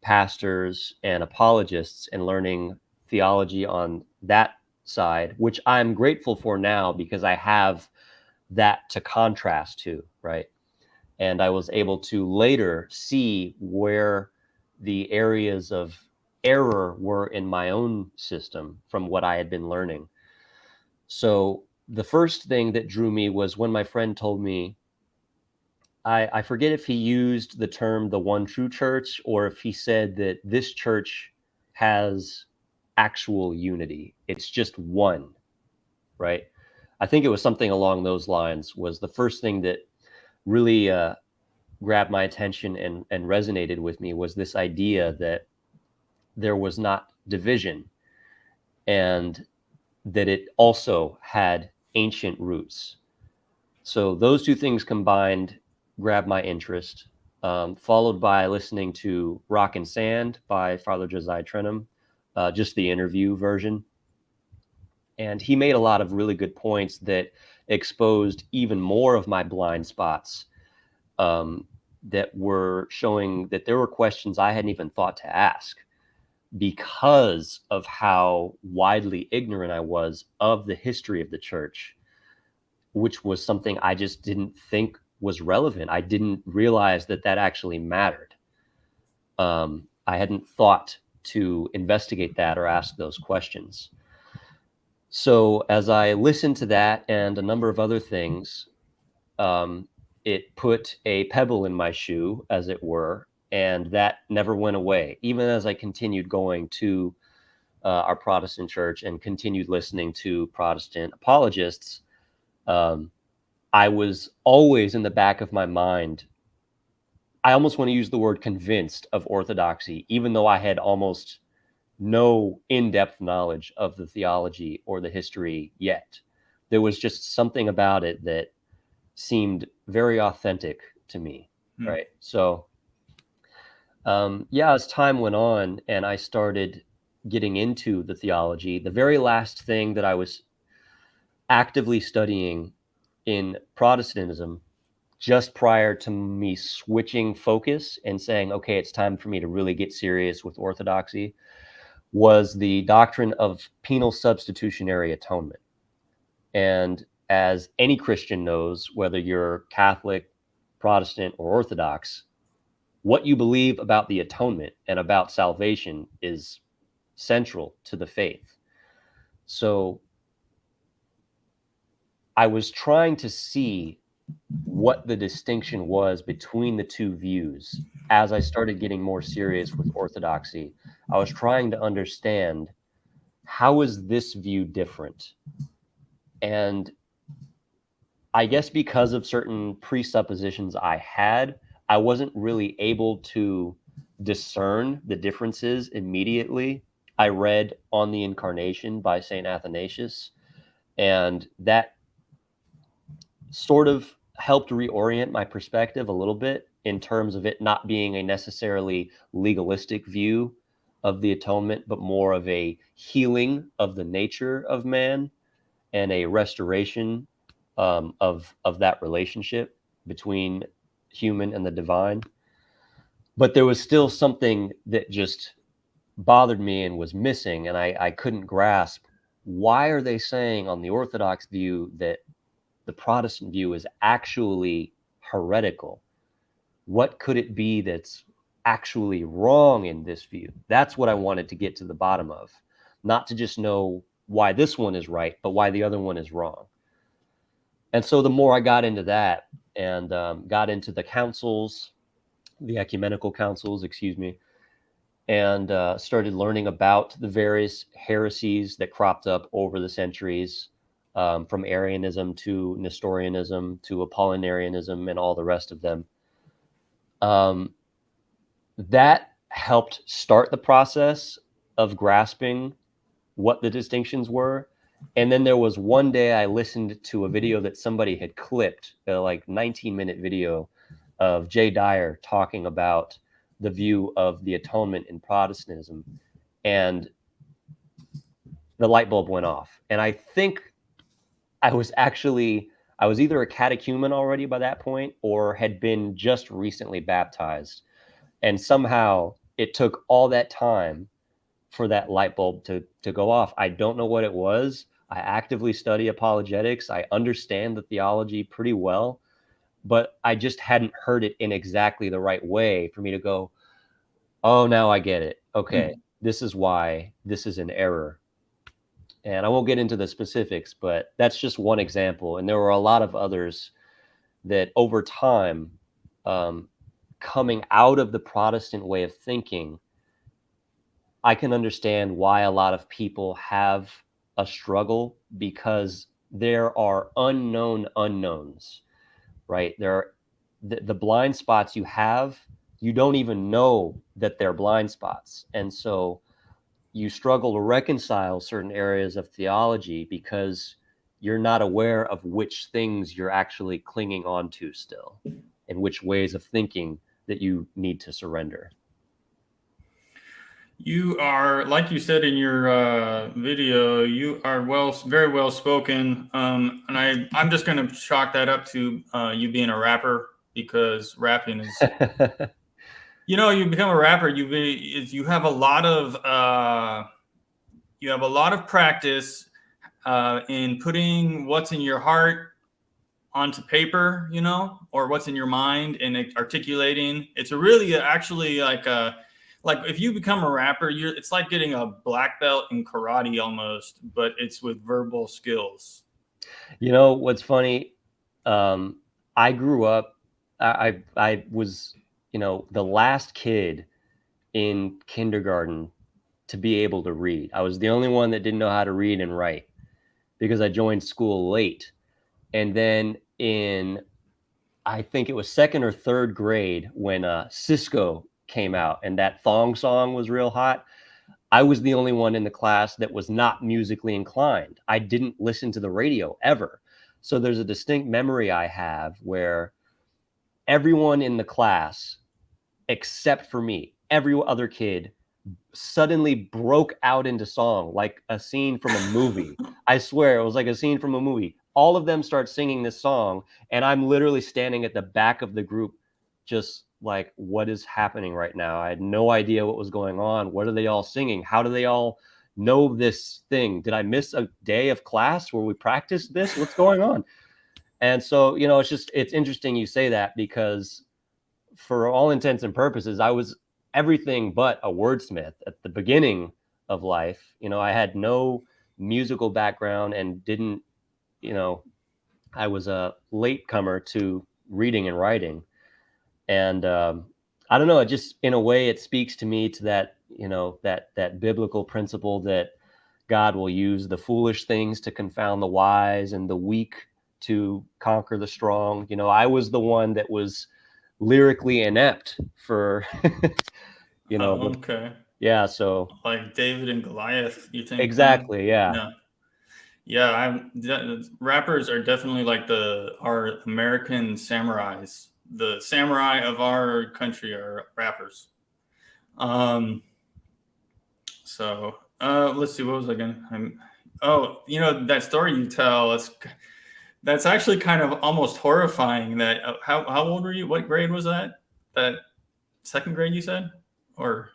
[SPEAKER 3] pastors and apologists and learning theology on that side, which I'm grateful for now because I have that to contrast to, right? And I was able to later see where the areas of error were in my own system from what I had been learning. So the first thing that drew me was when my friend told me, I forget if he used the term the one true church or if he said that this church has actual unity. It's just one, right? I think it was something along those lines was the first thing that really grabbed my attention and resonated with me was this idea that there was not division and that it also had ancient roots. So those two things combined grabbed my interest, followed by listening to Rock and Sand by Father Josiah Trenum, just the interview version. And he made a lot of really good points that exposed even more of my blind spots, that were showing that there were questions I hadn't even thought to ask because of how widely ignorant I was of the history of the church, which was something I just didn't think was relevant. I didn't realize that that actually mattered. I hadn't thought to investigate that or ask those questions. So as I listened to that and a number of other things, it put a pebble in my shoe, as it were, and that never went away. Even as I continued going to our Protestant church and continued listening to Protestant apologists, I was always in the back of my mind, I almost want to use the word convinced of orthodoxy, even though I had almost no in-depth knowledge of the theology or the history yet. There was just something about it that seemed very authentic to me, right? So, as time went on and I started getting into the theology, the very last thing that I was actively studying in Protestantism, just prior to me switching focus and saying, okay, it's time for me to really get serious with Orthodoxy, was the doctrine of penal substitutionary atonement. And as any Christian knows, whether you're Catholic, Protestant, or Orthodox, what you believe about the atonement and about salvation is central to the faith. So I was trying to see what the distinction was between the two views. As I started getting more serious with Orthodoxy, I was trying to understand, how is this view different? And I guess because of certain presuppositions I had, I wasn't really able to discern the differences immediately. I read On the Incarnation by St. Athanasius, and that sort of helped reorient my perspective a little bit in terms of it not being a necessarily legalistic view of the atonement, but more of a healing of the nature of man and a restoration of that relationship between human and the divine. But there was still something that just bothered me and was missing, and I couldn't grasp, why are they saying on the Orthodox view that the Protestant view is actually heretical? What could it be that's actually wrong in this view? That's what I wanted to get to the bottom of, not to just know why this one is right, but why the other one is wrong. And so the more I got into that and got into the councils, the ecumenical councils, and started learning about the various heresies that cropped up over the centuries, from Arianism to Nestorianism to Apollinarianism and all the rest of them. That helped start the process of grasping what the distinctions were. And then there was one day I listened to a video that somebody had clipped, like 19-minute video of Jay Dyer talking about the view of the atonement in Protestantism. And the light bulb went off. And I think I was either a catechumen already by that point or had been just recently baptized. And somehow it took all that time for that light bulb to go off. I don't know what it was. I actively study apologetics. I understand the theology pretty well, but I just hadn't heard it in exactly the right way for me to go, oh, now I get it. Okay, this is why this is an error. And I won't get into the specifics, but that's just one example. And there were a lot of others that over time, coming out of the Protestant way of thinking, I can understand why a lot of people have a struggle, because there are unknown unknowns, right? There are the blind spots you have, you don't even know that they're blind spots. And so you struggle to reconcile certain areas of theology because you're not aware of which things you're actually clinging on to still, and which ways of thinking that you need to surrender.
[SPEAKER 2] You are, like you said in your video, you are very well spoken. And I'm just going to chalk that up to you being a rapper, because rapping is, you become a rapper, you have a lot of practice in putting what's in your heart onto paper, or what's in your mind, and articulating. It's actually like if you become a rapper, it's like getting a black belt in karate almost, but it's with verbal skills.
[SPEAKER 3] What's funny? I grew up, I was, the last kid in kindergarten to be able to read. I was the only one that didn't know how to read and write because I joined school late. And then I think it was second or third grade when Cisco came out and that thong song was real hot, I was the only one in the class that was not musically inclined. I didn't listen to the radio ever. So there's a distinct memory I have where everyone in the class, except for me, every other kid suddenly broke out into song like a scene from a movie. I swear it was like a scene from a movie. All of them start singing this song, and I'm literally standing at the back of the group just like, what is happening right now? I had no idea what was going on. What are they all singing? How do they all know this thing? Did I miss a day of class where we practiced this? What's going on? And so, it's interesting you say that, because for all intents and purposes, I was everything but a wordsmith at the beginning of life. I had no musical background and didn't, I was a latecomer to reading and writing. And I don't know, it just, in a way, it speaks to me to that, that biblical principle that God will use the foolish things to confound the wise and the weak to conquer the strong. I was the one that was lyrically inept for,
[SPEAKER 2] okay.
[SPEAKER 3] Yeah. So
[SPEAKER 2] like David and Goliath, you think?
[SPEAKER 3] Exactly. Yeah.
[SPEAKER 2] Rappers are definitely like our American samurais. The samurai of our country are rappers. So let's see, what was I going to, that story you tell, that's actually kind of almost horrifying. That how old were you? What grade was that? That second grade, you said? Or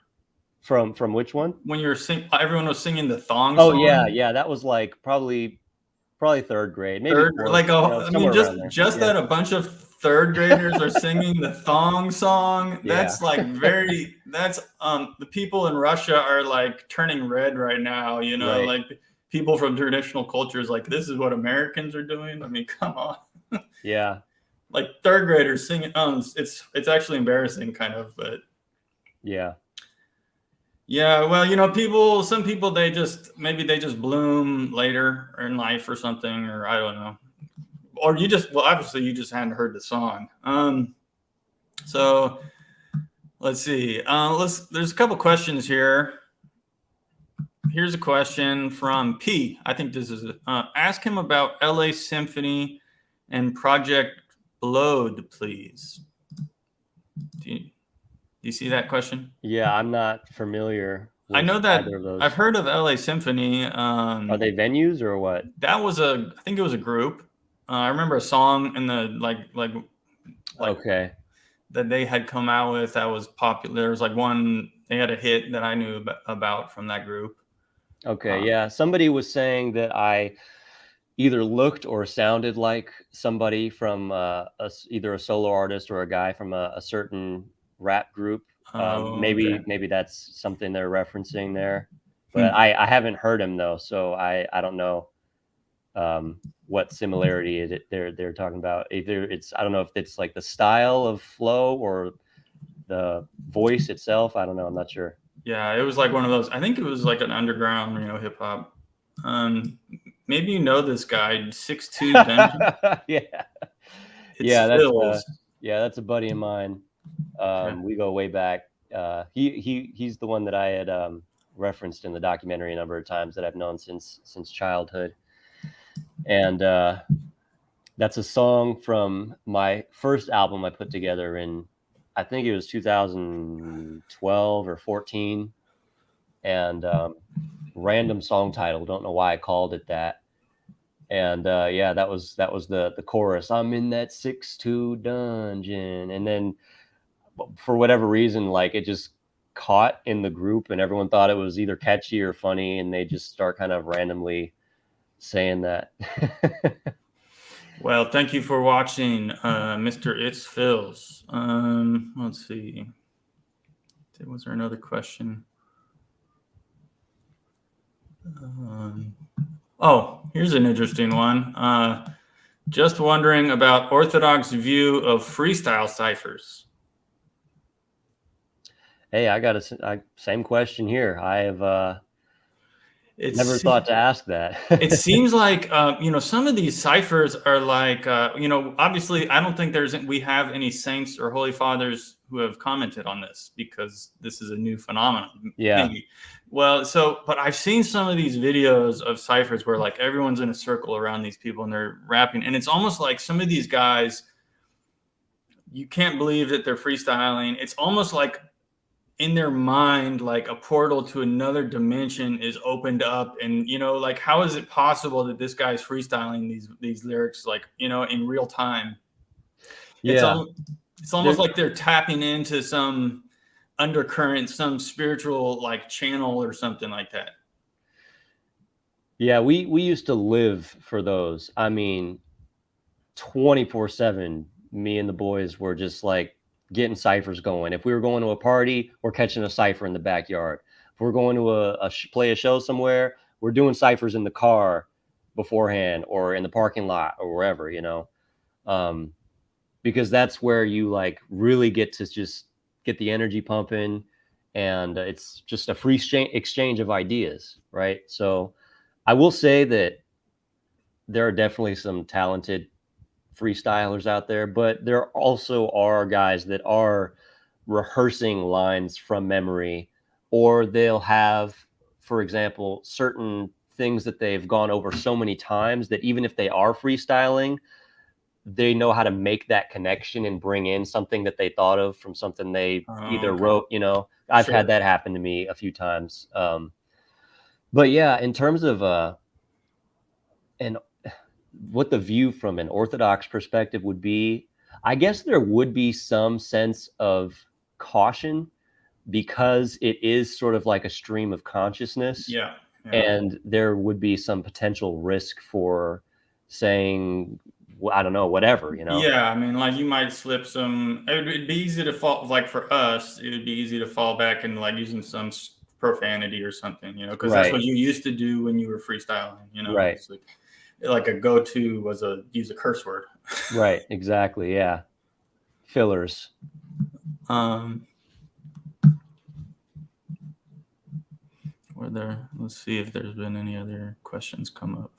[SPEAKER 3] from which one?
[SPEAKER 2] When you were everyone was singing the thong song?
[SPEAKER 3] Oh yeah, that was like probably third grade, maybe
[SPEAKER 2] third,
[SPEAKER 3] fourth,
[SPEAKER 2] like
[SPEAKER 3] just
[SPEAKER 2] that a bunch of third graders are singing the thong song. That's the people in Russia are like turning red right now,
[SPEAKER 3] Right.
[SPEAKER 2] Like people from traditional cultures, like, this is what Americans are doing. I mean, come on.
[SPEAKER 3] Yeah.
[SPEAKER 2] Like third graders singing. It's actually embarrassing, kind of, but
[SPEAKER 3] yeah.
[SPEAKER 2] Yeah, well, some people, they just bloom later in life or something, or I don't know. Or obviously you just hadn't heard the song. So let's see. There's a couple questions here. Here's a question from P. I think this is it. Ask him about LA Symphony and Project Blowed, please. Do you see that question?
[SPEAKER 3] Yeah, I'm not familiar with
[SPEAKER 2] I know that
[SPEAKER 3] either of those.
[SPEAKER 2] I've heard of LA Symphony.
[SPEAKER 3] Are they venues or what?
[SPEAKER 2] That was I think it was a group. I remember a song in the like
[SPEAKER 3] Okay.
[SPEAKER 2] that they had come out with that was popular. There was like one, they had a hit that I knew about from that group.
[SPEAKER 3] Okay, yeah. Somebody was saying that I either looked or sounded like somebody from either a solo artist or a guy from a certain rap group.
[SPEAKER 2] Okay.
[SPEAKER 3] Maybe that's something they're referencing there, but I haven't heard him though, so I don't know what similarity they're talking about. Either it's, I don't know if it's like the style of flow or the voice itself. I don't know. I'm not sure.
[SPEAKER 2] Yeah, it was like one of those. I think it was like an underground, hip hop. Maybe you know this guy, 6'2" Dungeon.
[SPEAKER 3] Yeah.
[SPEAKER 2] It's Phil's.
[SPEAKER 3] That's a buddy of mine. We go way back. He's the one that I had referenced in the documentary a number of times, that I've known since childhood. And that's a song from my first album I put together in, I think it was 2012 or 14. And random song title. Don't know why I called it that. And yeah, that was the chorus. I'm in that 6'2" dungeon. And then for whatever reason, like it just caught in the group and everyone thought it was either catchy or funny. And they just start kind of randomly saying that.
[SPEAKER 2] Well, thank you for watching, Mr. It's Phil's. Let's see. Was there another question? Here's an interesting one. Just wondering about Orthodox view of freestyle ciphers.
[SPEAKER 3] Hey, I got a same question here. I have never thought to ask that.
[SPEAKER 2] It seems like some of these ciphers are like obviously I don't think we have any saints or holy fathers who have commented on this, because this is a new phenomenon.
[SPEAKER 3] Yeah.
[SPEAKER 2] Maybe. Well, but I've seen some of these videos of ciphers where like everyone's in a circle around these people and they're rapping, and it's almost like some of these guys, you can't believe that they're freestyling. It's almost like in their mind, like a portal to another dimension is opened up, and like how is it possible that this guy's freestyling these lyrics like in real time?
[SPEAKER 3] Yeah,
[SPEAKER 2] it's almost like they're tapping into some undercurrent, some spiritual like channel or something like that.
[SPEAKER 3] Yeah, we used to live for those. I mean, 24/7, me and the boys were just like getting ciphers going. If we were going to a party, we're catching a cipher in the backyard. If we're going to play a show somewhere, we're doing ciphers in the car beforehand or in the parking lot or wherever, because that's where you like really get to just get the energy pumping, and it's just a free exchange of ideas, right? So I will say that there are definitely some talented freestylers out there, but there also are guys that are rehearsing lines from memory, or they'll have, for example, certain things that they've gone over so many times that even if they are freestyling, they know how to make that connection and bring in something that they thought of from something they either wrote. I've had that happen to me a few times. But yeah, in terms of and what the view from an Orthodox perspective would be, I guess there would be some sense of caution, because it is sort of like a stream of consciousness.
[SPEAKER 2] Yeah.
[SPEAKER 3] And there would be some potential risk for saying, I don't know, whatever,
[SPEAKER 2] Yeah, I mean, like you might slip some. It'd be easy to fall, like for us, it would be easy to fall back and like using some profanity or something, because that's what you used to do when you were freestyling,
[SPEAKER 3] Right.
[SPEAKER 2] It's like a go-to was use a curse word.
[SPEAKER 3] Right, exactly, yeah. Fillers.
[SPEAKER 2] Let's see if there's been any other questions come up.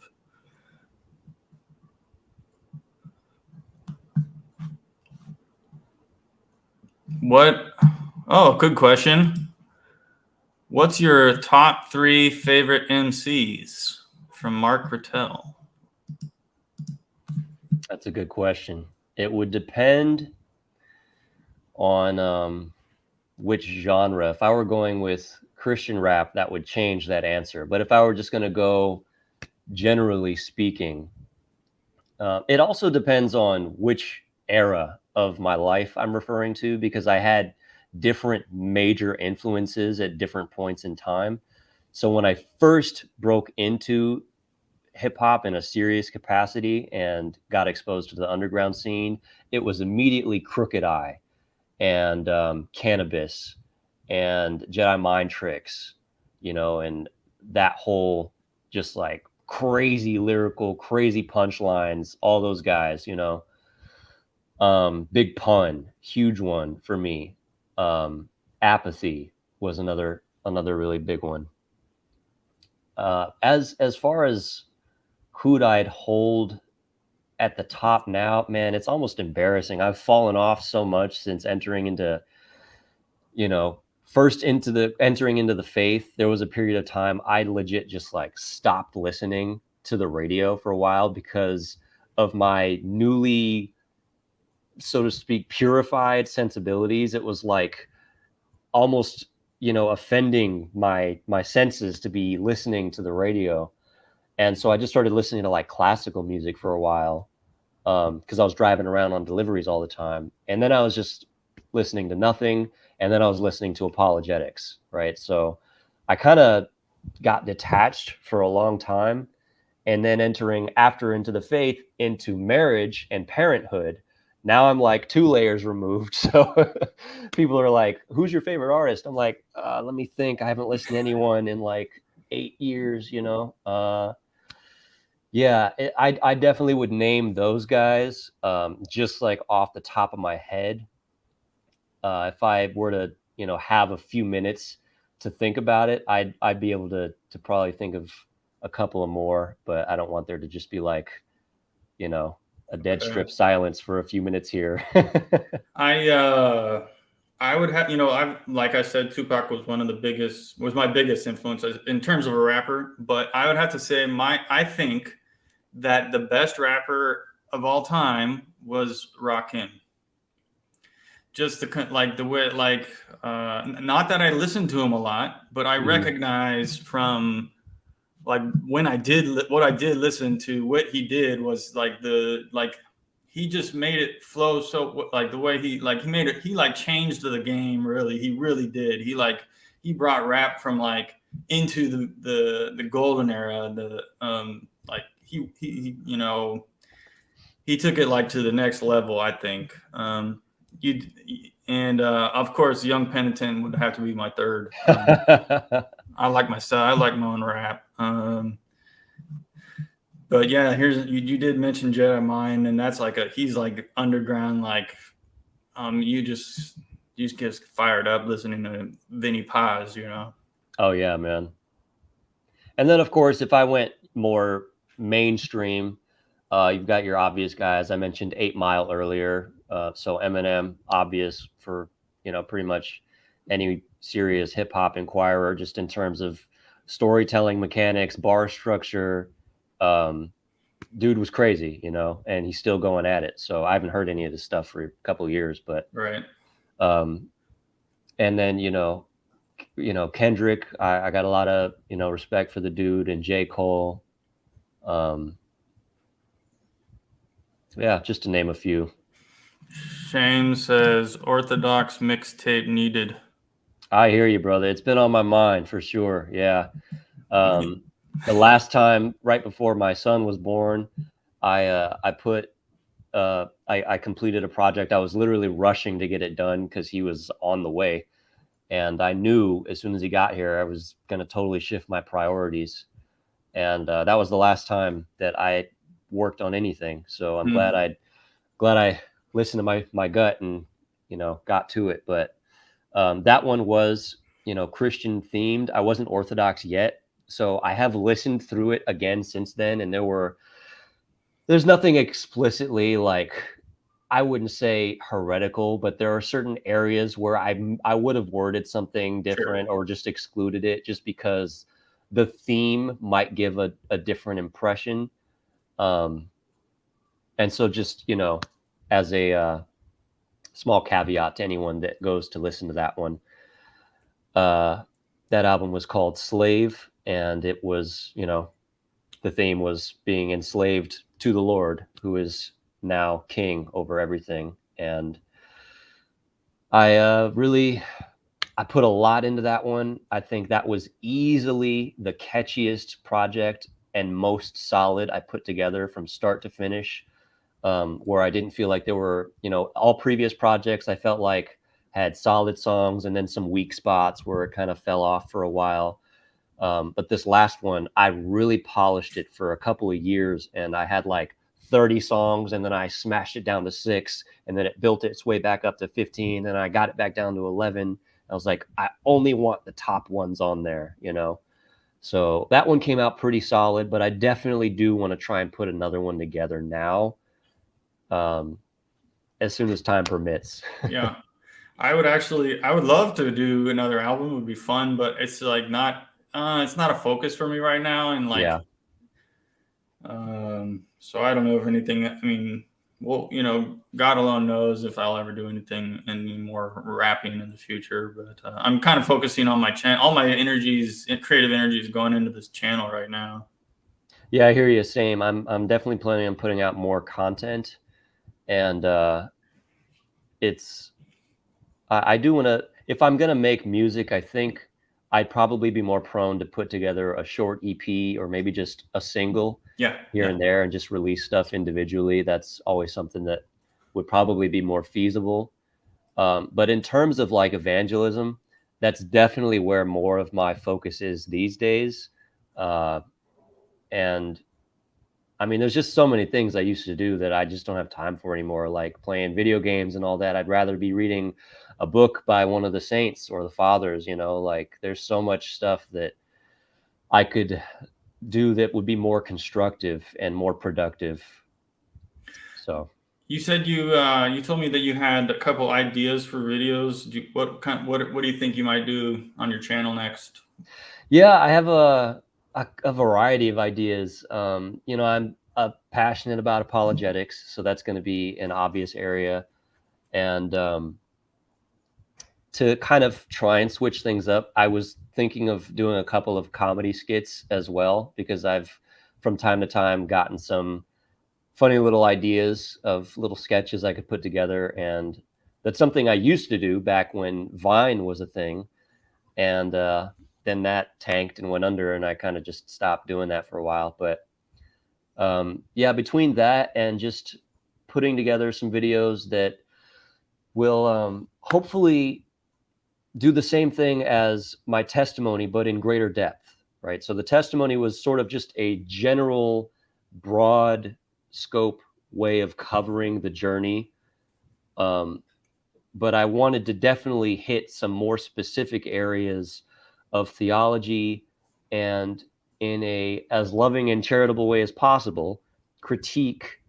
[SPEAKER 2] Good question. What's your top 3 favorite MCs? From Mark Rattel.
[SPEAKER 3] That's a good question. It would depend on which genre. If I were going with Christian rap, that would change that answer. But if I were just going to go generally speaking, it also depends on which era of my life I'm referring to, because I had different major influences at different points in time. So when I first broke into hip hop in a serious capacity and got exposed to the underground scene, it was immediately Crooked Eye and Cannabis and Jedi Mind Tricks, you know, and that whole just like crazy lyrical, crazy punchlines, all those guys, you know. Big Pun, huge one for me. Apathy was another really big one. As far as who'd I'd hold at the top now, man, it's almost embarrassing. I've fallen off so much since entering into, you know, entering into the faith. There was a period of time I legit just like stopped listening to the radio for a while because of my newly, so to speak, purified sensibilities. It was like almost, you know, offending my senses to be listening to the radio. And so I just started listening to like classical music for a while, because I was driving around on deliveries all the time. And then I was just listening to nothing. And then I was listening to apologetics, right? So I kind of got detached for a long time. And then into the faith, into marriage and parenthood, now I'm like 2 layers removed. So people are like, who's your favorite artist? I'm like, let me think. I haven't listened to anyone in like 8 years, you know? Yeah, I definitely would name those guys, just like off the top of my head. If I were to, you know, have a few minutes to think about it, I'd be able to probably think of a couple of more, but I don't want there to just be like, you know, a dead strip silence for a few minutes here.
[SPEAKER 2] I would have, you know, like I said, Tupac was my biggest influence in terms of a rapper, but I would have to say I think that the best rapper of all time was Rakim. Just the way, like, not that I listened to him a lot, but I recognize from like what I did listen to, what he did was like he just made it flow. So like the way he made it, he like changed the game. Really, he really did. He brought rap from like into the golden era. He you know, he took it like to the next level, I think. Of course, Young Penitent would have to be my third. I like my own rap. But yeah, you did mention Jedi Mind, and that's like he's like underground, like you just get fired up listening to Vinnie Paz, you know.
[SPEAKER 3] Oh yeah, man. And then of course, if I went more mainstream, you've got your obvious guys. I mentioned 8 Mile earlier, so Eminem, obvious for, you know, pretty much any serious hip hop inquirer, just in terms of storytelling mechanics, bar structure. Dude was crazy, you know, and he's still going at it. So I haven't heard any of this stuff for a couple of years, but
[SPEAKER 2] right.
[SPEAKER 3] And then you know Kendrick, I got a lot of, you know, respect for the dude, and J. Cole. Yeah, just to name a few.
[SPEAKER 2] Shane says Orthodox mixtape needed.
[SPEAKER 3] I hear you, brother. It's been on my mind for sure. Yeah. The last time, right before my son was born, I completed a project. I was literally rushing to get it done because he was on the way. And I knew as soon as he got here, I was going to totally shift my priorities. And that was the last time that I worked on anything. So I'm glad I listened to my gut and, you know, got to it. But that one was, you know, Christian themed. I wasn't Orthodox yet. So I have listened through it again since then. And there's nothing explicitly, like, I wouldn't say heretical, but there are certain areas where I would have worded something different, or just excluded it, just because the theme might give a different impression. And so just, you know, as a small caveat to anyone that goes to listen to that one, that album was called Slave, and it was, you know, the theme was being enslaved to the Lord, who is now king over everything. And I put a lot into that one. I think that was easily the catchiest project and most solid I put together from start to finish, where I didn't feel like there were, all previous projects I felt like had solid songs and then some weak spots where it kind of fell off for a while. But this last one, I really polished it for a couple of years, and I had like 30 songs, and then I smashed it down to 6, and then it built its way back up to 15, and I got it back down to 11. I was like, I only want the top ones on there, So that one came out pretty solid, but I definitely do want to try and put another one together now, as soon as time permits.
[SPEAKER 2] Yeah. I would love to do another album. It would be fun, but it's like it's not a focus for me right now. And like,
[SPEAKER 3] Yeah.
[SPEAKER 2] So I don't know if anything, I mean, well, God alone knows if I'll ever do any more rapping in the future, but I'm kind of focusing on my channel. All my creative energies going into this channel right now.
[SPEAKER 3] Yeah, I hear you. Same. I'm definitely planning on putting out more content, and I do want to, if I'm going to make music, I think I'd probably be more prone to put together a short EP or maybe just a single here and there and just release stuff individually. That's always something that would probably be more feasible. But in terms of like evangelism, that's definitely where more of my focus is these days. And I mean, there's just so many things I used to do that I just don't have time for anymore, like playing video games and all that. I'd rather be reading a book by one of the saints or the fathers, like there's so much stuff that I could do that would be more constructive and more productive. So
[SPEAKER 2] you said you told me that you had a couple ideas for videos. What do you think you might do on your channel next?
[SPEAKER 3] Yeah, I have a variety of ideas. I'm passionate about apologetics, so that's going to be an obvious area. And to kind of try and switch things up, I was thinking of doing a couple of comedy skits as well, because I've from time to time gotten some funny little ideas of little sketches I could put together. And that's something I used to do back when Vine was a thing. And then that tanked and went under, and I kind of just stopped doing that for a while. But yeah, between that and just putting together some videos that will hopefully do the same thing as my testimony, but in greater depth, right? So the testimony was sort of just a general, broad scope way of covering the journey. But I wanted to definitely hit some more specific areas of theology, and in a as loving and charitable way as possible, critique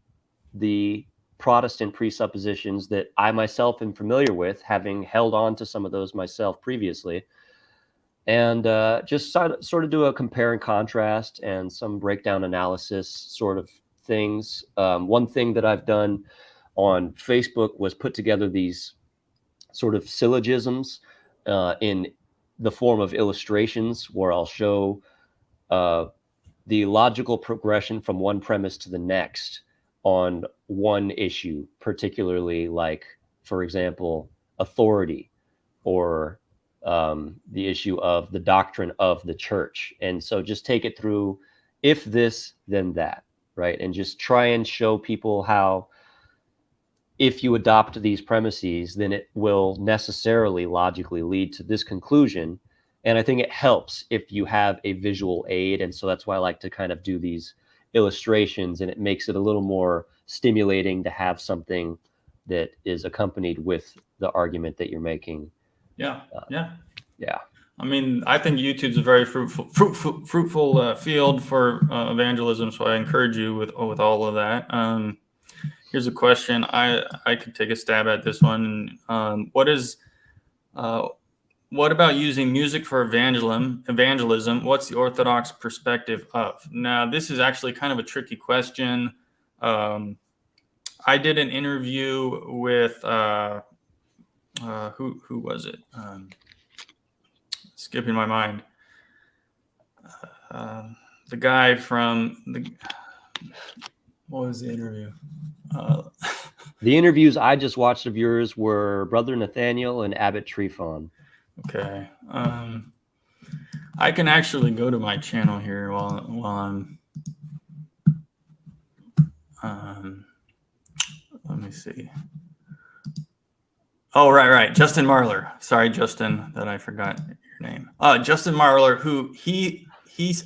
[SPEAKER 3] the Protestant presuppositions that I myself am familiar with, having held on to some of those myself previously, and just sort of do a compare and contrast and some breakdown analysis sort of things. One thing that I've done on Facebook was put together these sort of syllogisms in the form of illustrations, where I'll show the logical progression from one premise to the next on one issue, particularly like, for example, authority, or the issue of the doctrine of the church. And so just take it through, if this, then that, right? And just try and show people how, if you adopt these premises, then it will necessarily logically lead to this conclusion. And I think it helps if you have a visual aid. And so that's why I like to kind of do these illustrations, and it makes it a little more stimulating to have something that is accompanied with the argument that you're making.
[SPEAKER 2] Yeah.
[SPEAKER 3] Yeah.
[SPEAKER 2] I mean, I think YouTube's a very fruitful field for evangelism. So I encourage you with all of that. Here's a question. I could take a stab at this one. What about using music for evangelism? What's the Orthodox perspective of? Now, this is actually kind of a tricky question. I did an interview with who was it? Skipping my mind. The guy from what was the interview?
[SPEAKER 3] The interviews I just watched of yours were Brother Nathaniel and Abbot Trifon.
[SPEAKER 2] Okay. I can actually go to my channel here while I'm. Let me see. Oh, right. Justin Marlar. Sorry, Justin, that I forgot your name. Justin Marlar, who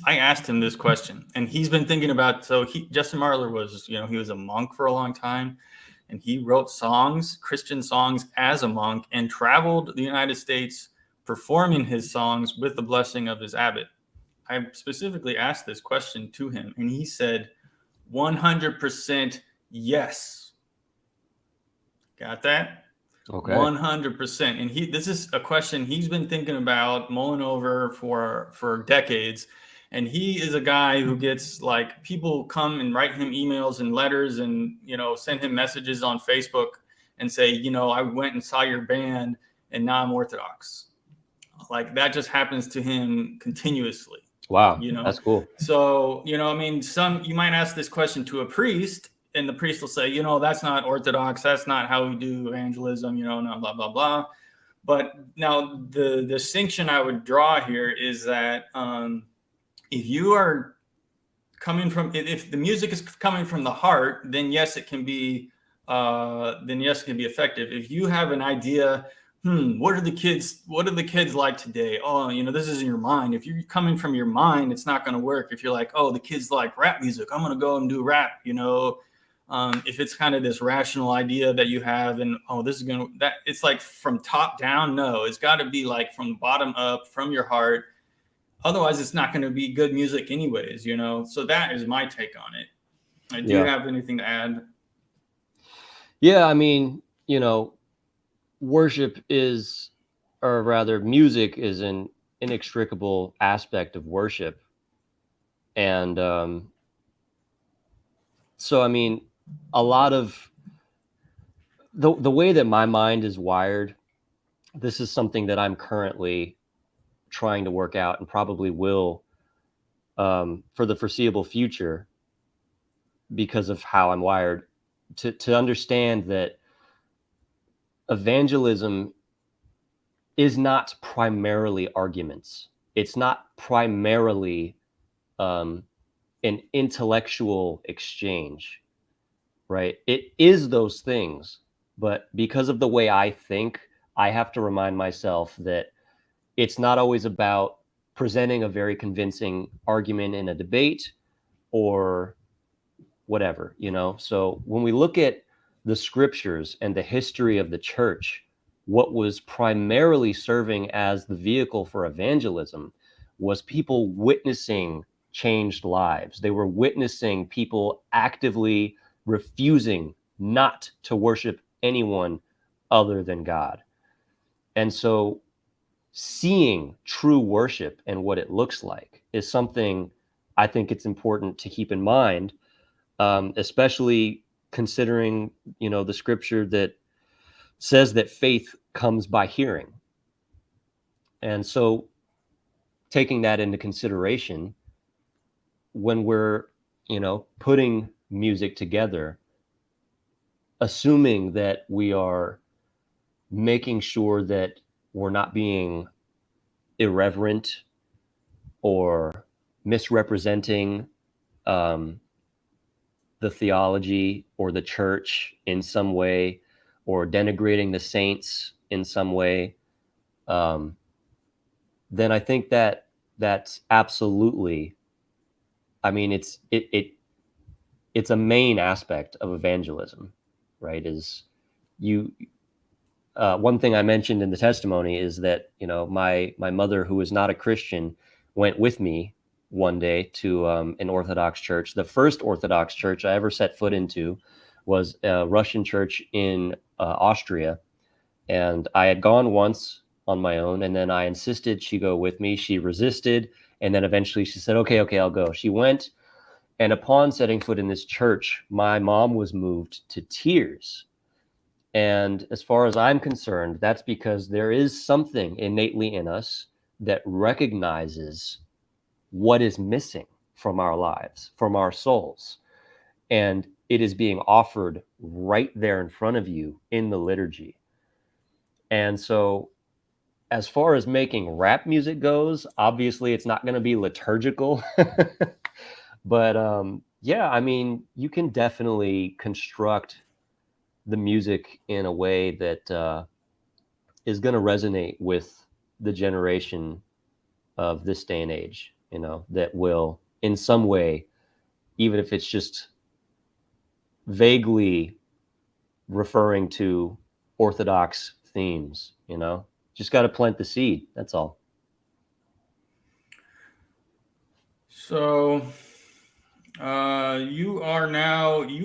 [SPEAKER 2] I asked him this question, and he's been thinking about. So Justin Marlar was, he was a monk for a long time, and he wrote songs, Christian songs, as a monk, and traveled the United States performing his songs with the blessing of his abbot. I specifically asked this question to him, and he said 100% yes. Got that?
[SPEAKER 3] Okay.
[SPEAKER 2] 100%. And this is a question he's been thinking about, mulling over for decades. And he is a guy who gets, like, people come and write him emails and letters and, send him messages on Facebook and say, I went and saw your band and now I'm Orthodox. Like, that just happens to him continuously.
[SPEAKER 3] Wow. That's cool.
[SPEAKER 2] So, you might ask this question to a priest, and the priest will say, that's not Orthodox. That's not how we do evangelism, no, blah, blah, blah. But now the distinction I would draw here is that if you are if the music is coming from the heart, then yes, it can be effective. If you have an idea, what are the kids like today? Oh, this is in your mind. If you're coming from your mind, it's not going to work. If you're like, oh, the kids like rap music, I'm going to go and do rap, if it's kind of this rational idea that you have and, it's like from top down. No, it's got to be like from the bottom up, from your heart. Otherwise, it's not going to be good music anyways, So that is my take on it. Do you have anything to add?
[SPEAKER 3] Yeah, I mean, worship music is an inextricable aspect of worship. And so, I mean, a lot of the way that my mind is wired, this is something that I'm currently trying to work out and probably will for the foreseeable future because of how I'm wired, to understand that evangelism is not primarily arguments. It's not primarily an intellectual exchange, right? It is those things, but because of the way I think, I have to remind myself that it's not always about presenting a very convincing argument in a debate or whatever, So when we look at the scriptures and the history of the church, what was primarily serving as the vehicle for evangelism was people witnessing changed lives. They were witnessing people actively refusing not to worship anyone other than God. And so seeing true worship and what it looks like is something I think it's important to keep in mind, especially considering, the scripture that says that faith comes by hearing. And so taking that into consideration, when we're, putting music together, assuming that we are making sure that we're not being irreverent or misrepresenting the theology or the church in some way, or denigrating the saints in some way, then I think that that's absolutely, I mean, it's a main aspect of evangelism, right? Is one thing I mentioned in the testimony is that, my mother, who is not a Christian, went with me one day to an Orthodox church. The first Orthodox church I ever set foot into was a Russian church in Austria. And I had gone once on my own, and then I insisted she go with me. She resisted, and then eventually she said, okay, I'll go. She went, and upon setting foot in this church, my mom was moved to tears. And as far as I'm concerned, that's because there is something innately in us that recognizes what is missing from our lives, from our souls. And it is being offered right there in front of you in the liturgy. And so as far as making rap music goes, obviously it's not going to be liturgical. But yeah, I mean, you can definitely construct the music in a way that is going to resonate with the generation of this day and age, you know, that will in some way, even if it's just vaguely referring to Orthodox themes, you know, just got to plant the seed. That's all.
[SPEAKER 2] So you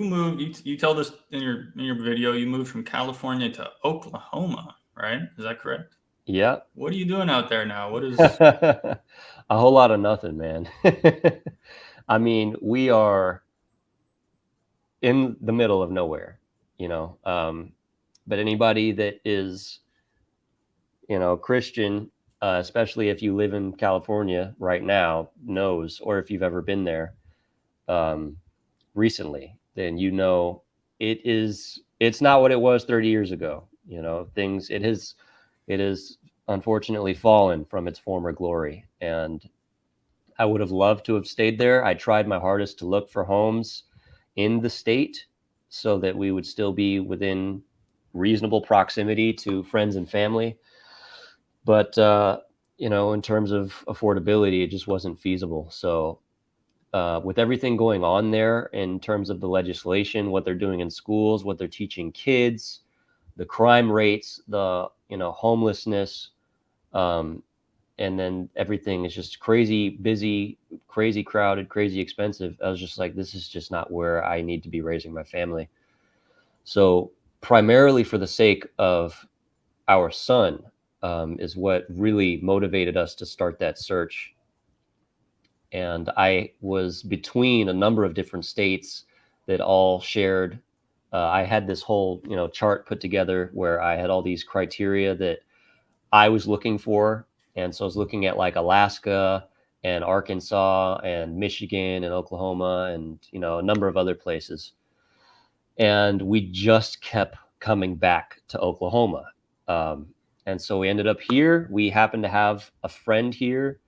[SPEAKER 2] moved, you tell this in your video, you moved from California to Oklahoma, right? Is that correct?
[SPEAKER 3] Yeah.
[SPEAKER 2] What are you doing out there now? What is
[SPEAKER 3] A whole lot of nothing, man. I mean, we are in the middle of nowhere, you know. But anybody that is, you know, Christian, especially if you live in California right now, knows, or if you've ever been there recently, then you know it's not what it was 30 years ago. You know, it has unfortunately fallen from its former glory. And I would have loved to have stayed there. I tried my hardest to look for homes in the state so that we would still be within reasonable proximity to friends and family. But, you know, in terms of affordability, it just wasn't feasible. So with everything going on there in terms of the legislation, what they're doing in schools, what they're teaching kids, the crime rates, the, you know, homelessness, and then everything is just crazy busy, crazy crowded, crazy expensive. I was just like, this is just not where I need to be raising my family. So primarily for the sake of our son is what really motivated us to start that search. And I was between a number of different states that all shared. I had this whole, you know, chart put together where I had all these criteria that I was looking for. And so I was looking at like Alaska and Arkansas and Michigan and Oklahoma and, you know, a number of other places. And we just kept coming back to Oklahoma. And so we ended up here. We happened to have a friend here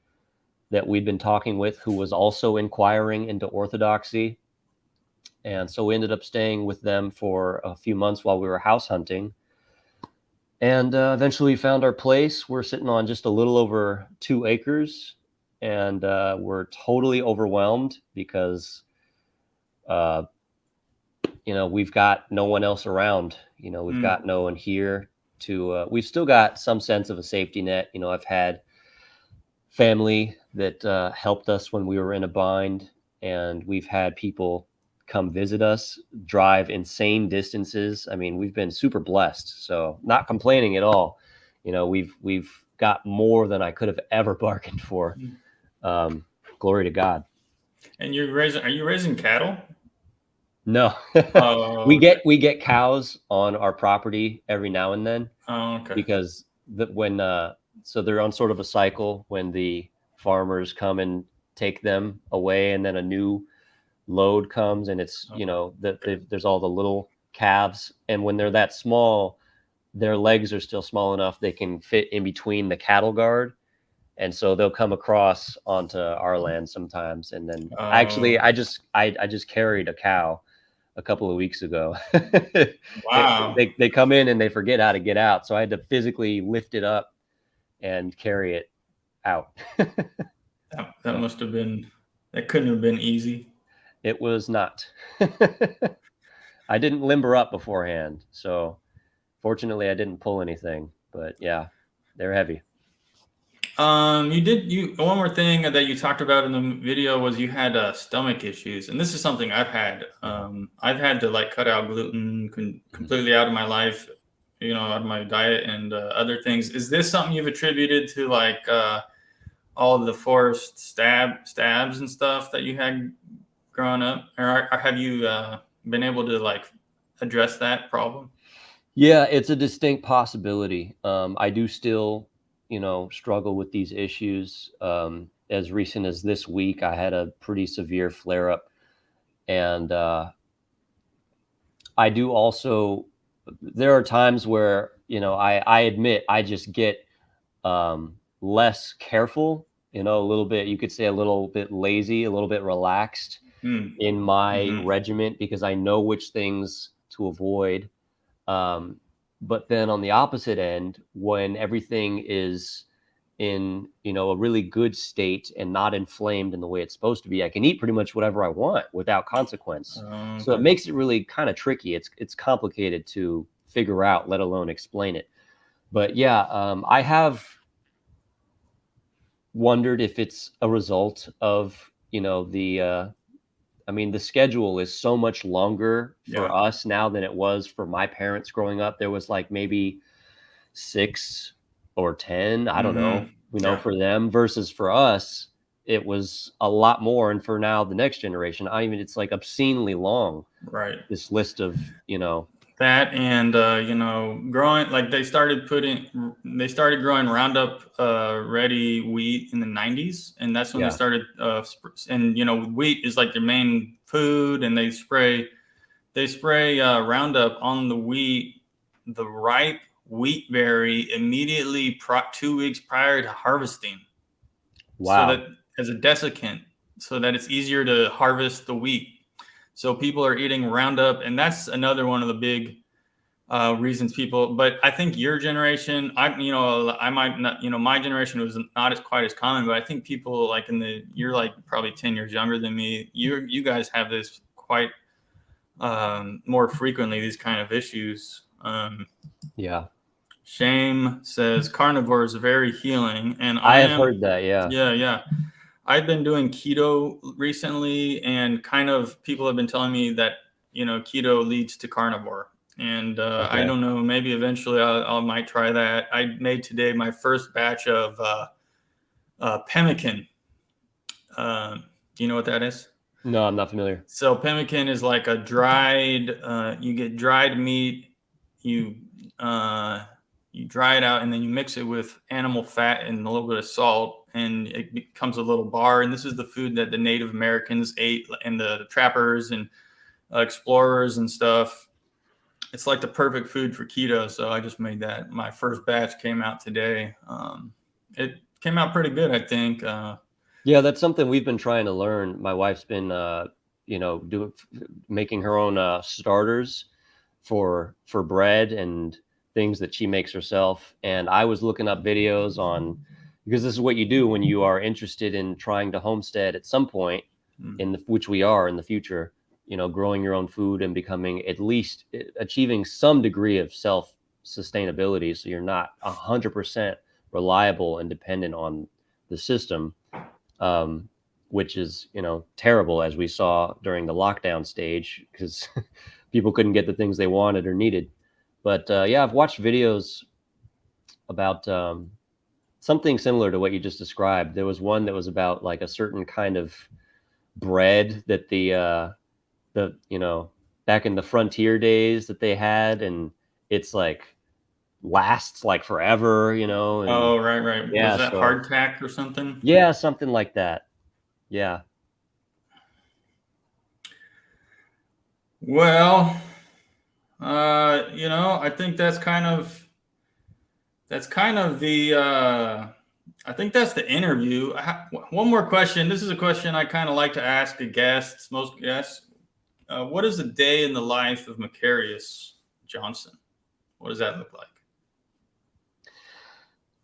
[SPEAKER 3] that we'd been talking with who was also inquiring into Orthodoxy. And so we ended up staying with them for a few months while we were house hunting. And eventually we found our place. We're sitting on just a little over 2 acres, and we're totally overwhelmed because, you know, we've got no one else around. You know, we've got no one here to, we've still got some sense of a safety net. You know, I've had family that helped us when we were in a bind, and we've had people come visit us, drive insane distances. I mean, we've been super blessed, so not complaining at all. You know, we've got more than I could have ever bargained for. Glory to God.
[SPEAKER 2] And are you raising cattle?
[SPEAKER 3] No.
[SPEAKER 2] Oh,
[SPEAKER 3] we get cows on our property every now and then.
[SPEAKER 2] Oh, okay.
[SPEAKER 3] Because so they're on sort of a cycle when the farmers come and take them away, and then a new load comes, and it's, you know, there's all the little calves, and when they're that small, their legs are still small enough they can fit in between the cattle guard, and so they'll come across onto our land sometimes. And then actually I just carried a cow a couple of weeks ago.
[SPEAKER 2] Wow.
[SPEAKER 3] They come in and they forget how to get out, so I had to physically lift it up and carry it out.
[SPEAKER 2] that must have been, that couldn't have been easy.
[SPEAKER 3] It was not. I didn't limber up beforehand, so fortunately I didn't pull anything. But yeah, they're heavy.
[SPEAKER 2] One more thing that you talked about in the video was you had stomach issues, and this is something I've had. I've had to like cut out gluten completely out of my life, you know, out of my diet and other things. Is this something you've attributed to like all of the forced stabs and stuff that you had growing up, or have you been able to like address that problem?
[SPEAKER 3] Yeah, it's a distinct possibility. I do still, you know, struggle with these issues. As recent as this week, I had a pretty severe flare up, and I do also, there are times where, I admit I just get less careful, a little bit, you could say a little bit lazy, a little bit relaxed
[SPEAKER 2] Mm.
[SPEAKER 3] in my
[SPEAKER 2] Mhm.
[SPEAKER 3] regiment because I know which things to avoid. But then on the opposite end, when everything is in, a really good state and not inflamed in the way it's supposed to be, I can eat pretty much whatever I want without consequence. So it
[SPEAKER 2] Okay.
[SPEAKER 3] makes it really kind of tricky. It's complicated to figure out, let alone explain it. But yeah, I have wondered if it's a result of, the schedule is so much longer for
[SPEAKER 2] Yeah.
[SPEAKER 3] us now than it was for my parents growing up. There was like maybe 6 or 10, I don't know,
[SPEAKER 2] Mhm. Yeah.
[SPEAKER 3] for them versus for us, it was a lot more. And for now, the next generation, it's like obscenely long,
[SPEAKER 2] Right.
[SPEAKER 3] this list of,
[SPEAKER 2] That and growing, like they started growing Roundup ready wheat in the 90s, and that's when they
[SPEAKER 3] yeah,
[SPEAKER 2] started and wheat is like their main food, and they spray Roundup on the wheat, the ripe wheat berry immediately 2 weeks prior to harvesting, so that
[SPEAKER 3] wow.
[SPEAKER 2] as a desiccant, so that it's easier to harvest the wheat. So people are eating Roundup, and that's another one of the big reasons people. But I think your generation, I might not, my generation was not as quite as common, but I think people like you're like probably 10 years younger than me. You guys have this quite more frequently, these kind of issues.
[SPEAKER 3] Yeah.
[SPEAKER 2] Shame says carnivore is very healing, and
[SPEAKER 3] I
[SPEAKER 2] I
[SPEAKER 3] have
[SPEAKER 2] am.
[SPEAKER 3] heard that. Yeah.
[SPEAKER 2] Yeah. I've been doing keto recently, and kind of people have been telling me that keto leads to carnivore, and I
[SPEAKER 3] Okay.
[SPEAKER 2] don't know. Maybe eventually I might try that. I made today my first batch of pemmican. Do you know what that is?
[SPEAKER 3] No, I'm not familiar.
[SPEAKER 2] So pemmican is like a dried. You get dried meat. You you dry it out, and then you mix it with animal fat and a little bit of salt, and it becomes a little bar. And this is the food that the Native Americans ate, and the trappers and explorers and stuff. It's like the perfect food for keto. So I just made that. My first batch came out today. It came out pretty good, I think.
[SPEAKER 3] Yeah, that's something we've been trying to learn. My wife's been, making her own starters for bread and things that she makes herself. And I was looking up videos on, because this is what you do when you are interested in trying to homestead at some point, which we are in the future. Growing your own food and becoming, at least achieving some degree of self sustainability, so you're not 100% reliable and dependent on the system. Which is, terrible, as we saw during the lockdown stage, because people couldn't get the things they wanted or needed. But yeah, I've watched videos about something similar to what you just described. There was one that was about like a certain kind of bread that back in the frontier days that they had, and it's like lasts like forever, and
[SPEAKER 2] Oh, right. Was
[SPEAKER 3] yeah,
[SPEAKER 2] that
[SPEAKER 3] so
[SPEAKER 2] hardtack or something?
[SPEAKER 3] yeah, something like that. Yeah.
[SPEAKER 2] Well, I think that's kind of the. I think that's the interview. One more question. This is a question I kind of like to ask the guests, most guests. What is a day in the life of Macarius Johnson? What does that look like?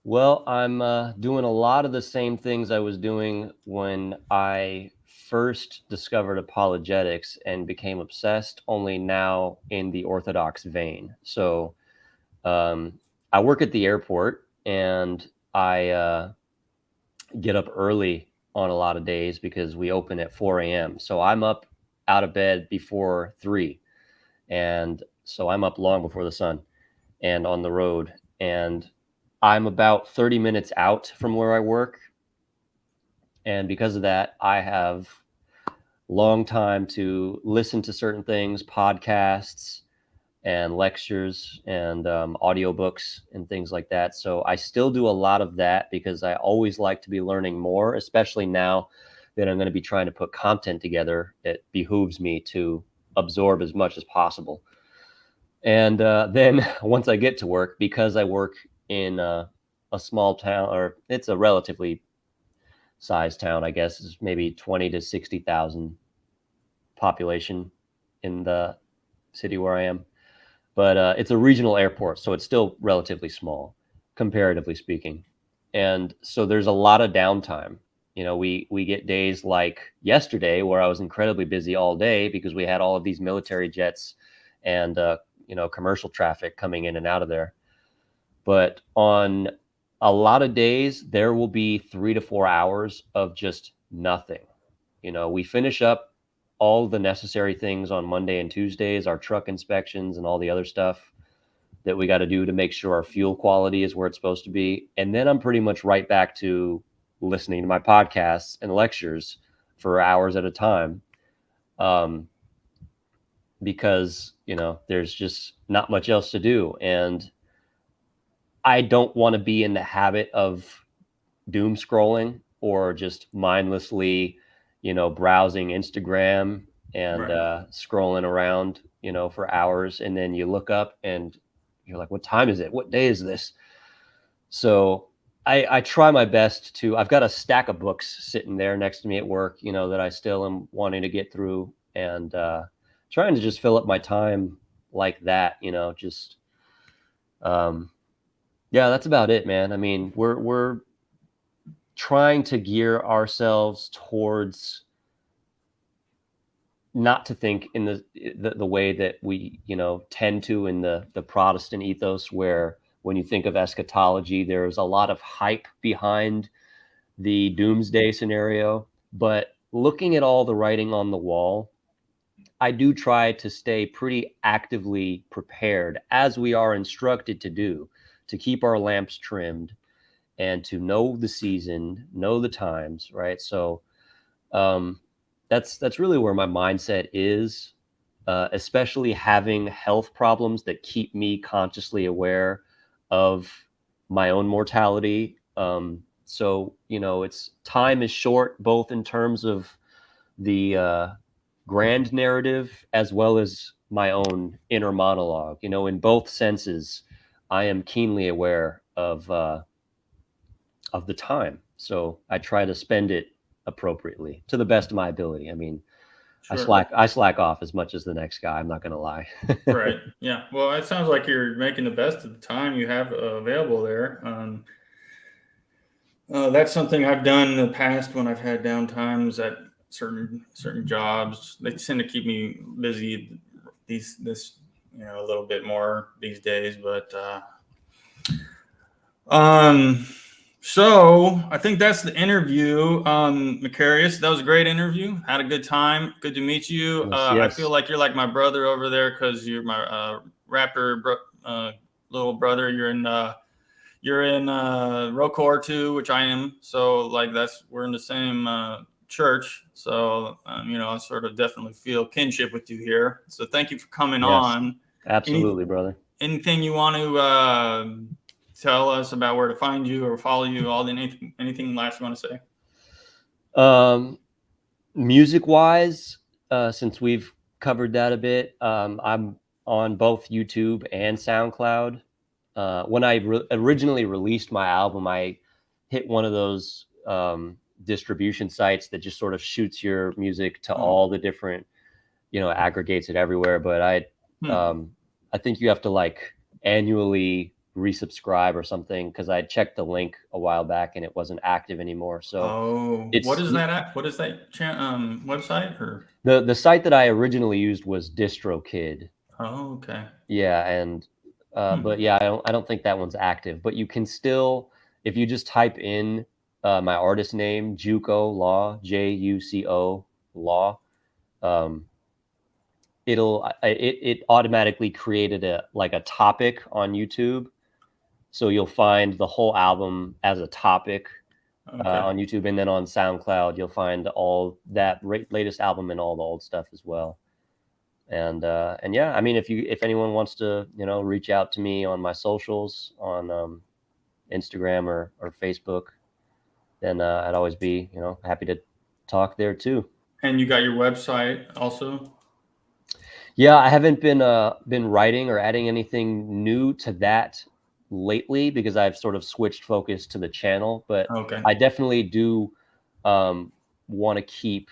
[SPEAKER 3] Well, I'm doing a lot of the same things I was doing when I first discovered apologetics and became obsessed, only now in the Orthodox vein. So I work at the airport, and I get up early on a lot of days because we open at 4 a.m. So I'm up out of bed before 3. And so I'm up long before the sun and on the road. And I'm about 30 minutes out from where I work. And because of that, I have long time to listen to certain things, podcasts and lectures and audiobooks and things like that. So I still do a lot of that because I always like to be learning more, especially now that I'm going to be trying to put content together. It behooves me to absorb as much as possible. And then once I get to work, because I work in a small town, or it's a relatively sized town, I guess, is maybe 20 to 60,000 population in the city where I am. But it's a regional airport, so it's still relatively small, comparatively speaking. And so there's a lot of downtime. You know, we get days like yesterday where I was incredibly busy all day because we had all of these military jets and commercial traffic coming in and out of there. But on a lot of days, there will be 3 to 4 hours of just nothing. You know, we finish up all the necessary things on Monday and Tuesdays, our truck inspections and all the other stuff that we got to do to make sure our fuel quality is where it's supposed to be. And then I'm pretty much right back to listening to my podcasts and lectures for hours at a time. Because, there's just not much else to do. And I don't want to be in the habit of doom scrolling or just mindlessly, browsing Instagram and scrolling around, for hours. And then you look up and you're like, what time is it? What day is this? So I try my best I've got a stack of books sitting there next to me at work, that I still am wanting to get through, and trying to just fill up my time like that, yeah, that's about it, man. I mean, we're trying to gear ourselves towards not to think in the way that we, tend to in the Protestant ethos, where when you think of eschatology, there's a lot of hype behind the doomsday scenario. But looking at all the writing on the wall, I do try to stay pretty actively prepared, as we are instructed to do, to keep our lamps trimmed and to know the season, know the times, right? So that's really where my mindset is, especially having health problems that keep me consciously aware of my own mortality. So, it's time is short, both in terms of the grand narrative as well as my own inner monologue. In both senses, I am keenly aware of the time. So I try to spend it appropriately to the best of my ability. I mean, sure. I slack off as much as the next guy. I'm not going to lie.
[SPEAKER 2] Right. Yeah. Well, it sounds like you're making the best of the time you have available there. That's something I've done in the past when I've had downtimes at certain jobs. They tend to keep me busy a little bit more these days, but so I think that's the interview. Macarius, that was a great interview. Had a good time. Good to meet you.
[SPEAKER 3] Yes.
[SPEAKER 2] I feel like you're like my brother over there because you're my rapper little brother. You're in Rocor too, which I am. So like we're in the same church. So I sort of definitely feel kinship with you here. So thank you for coming on.
[SPEAKER 3] Absolutely, brother.
[SPEAKER 2] Anything you want to tell us about where to find you or follow you? Anything last you want to
[SPEAKER 3] say? Music wise, since we've covered that a bit, I'm on both YouTube and SoundCloud. When I originally released my album, I hit one of those distribution sites that just sort of shoots your music to all the different, aggregates it everywhere. But I think you have to annually resubscribe or something, because I checked the link a while back and it wasn't active anymore. So
[SPEAKER 2] what is that website? Or
[SPEAKER 3] the site that I originally used was DistroKid.
[SPEAKER 2] Oh, okay.
[SPEAKER 3] Yeah, and but yeah, I don't think that one's active. But you can still, if you just type in my artist name, Juco Law, Juco Law, it automatically created a topic on YouTube. So you'll find the whole album as a topic on YouTube, and then on SoundCloud you'll find all that latest album and all the old stuff as well. And yeah, I mean, if anyone wants to, reach out to me on my socials on Instagram or Facebook, then I'd always be, happy to talk there too.
[SPEAKER 2] And you got your website also?
[SPEAKER 3] Yeah, I haven't been writing or adding anything new to that lately because I've sort of switched focus to the channel, but
[SPEAKER 2] Okay.
[SPEAKER 3] I definitely do want to keep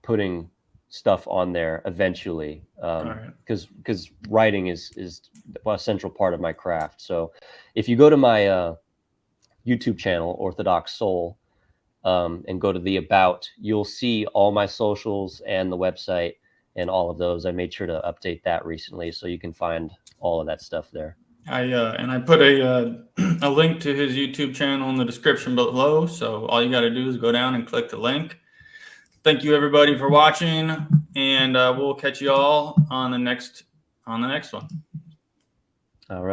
[SPEAKER 3] putting stuff on there eventually,
[SPEAKER 2] right.
[SPEAKER 3] because writing is a central part of my craft. So if you go to my YouTube channel, Orthodox Soul, and go to the About, you'll see all my socials and the website and all of those. I made sure to update that recently, so you can find all of that stuff there.
[SPEAKER 2] I put a a link to his YouTube channel in the description below. So all you got to do is go down and click the link. Thank you everybody for watching, and we'll catch you all on the next one.
[SPEAKER 3] All right.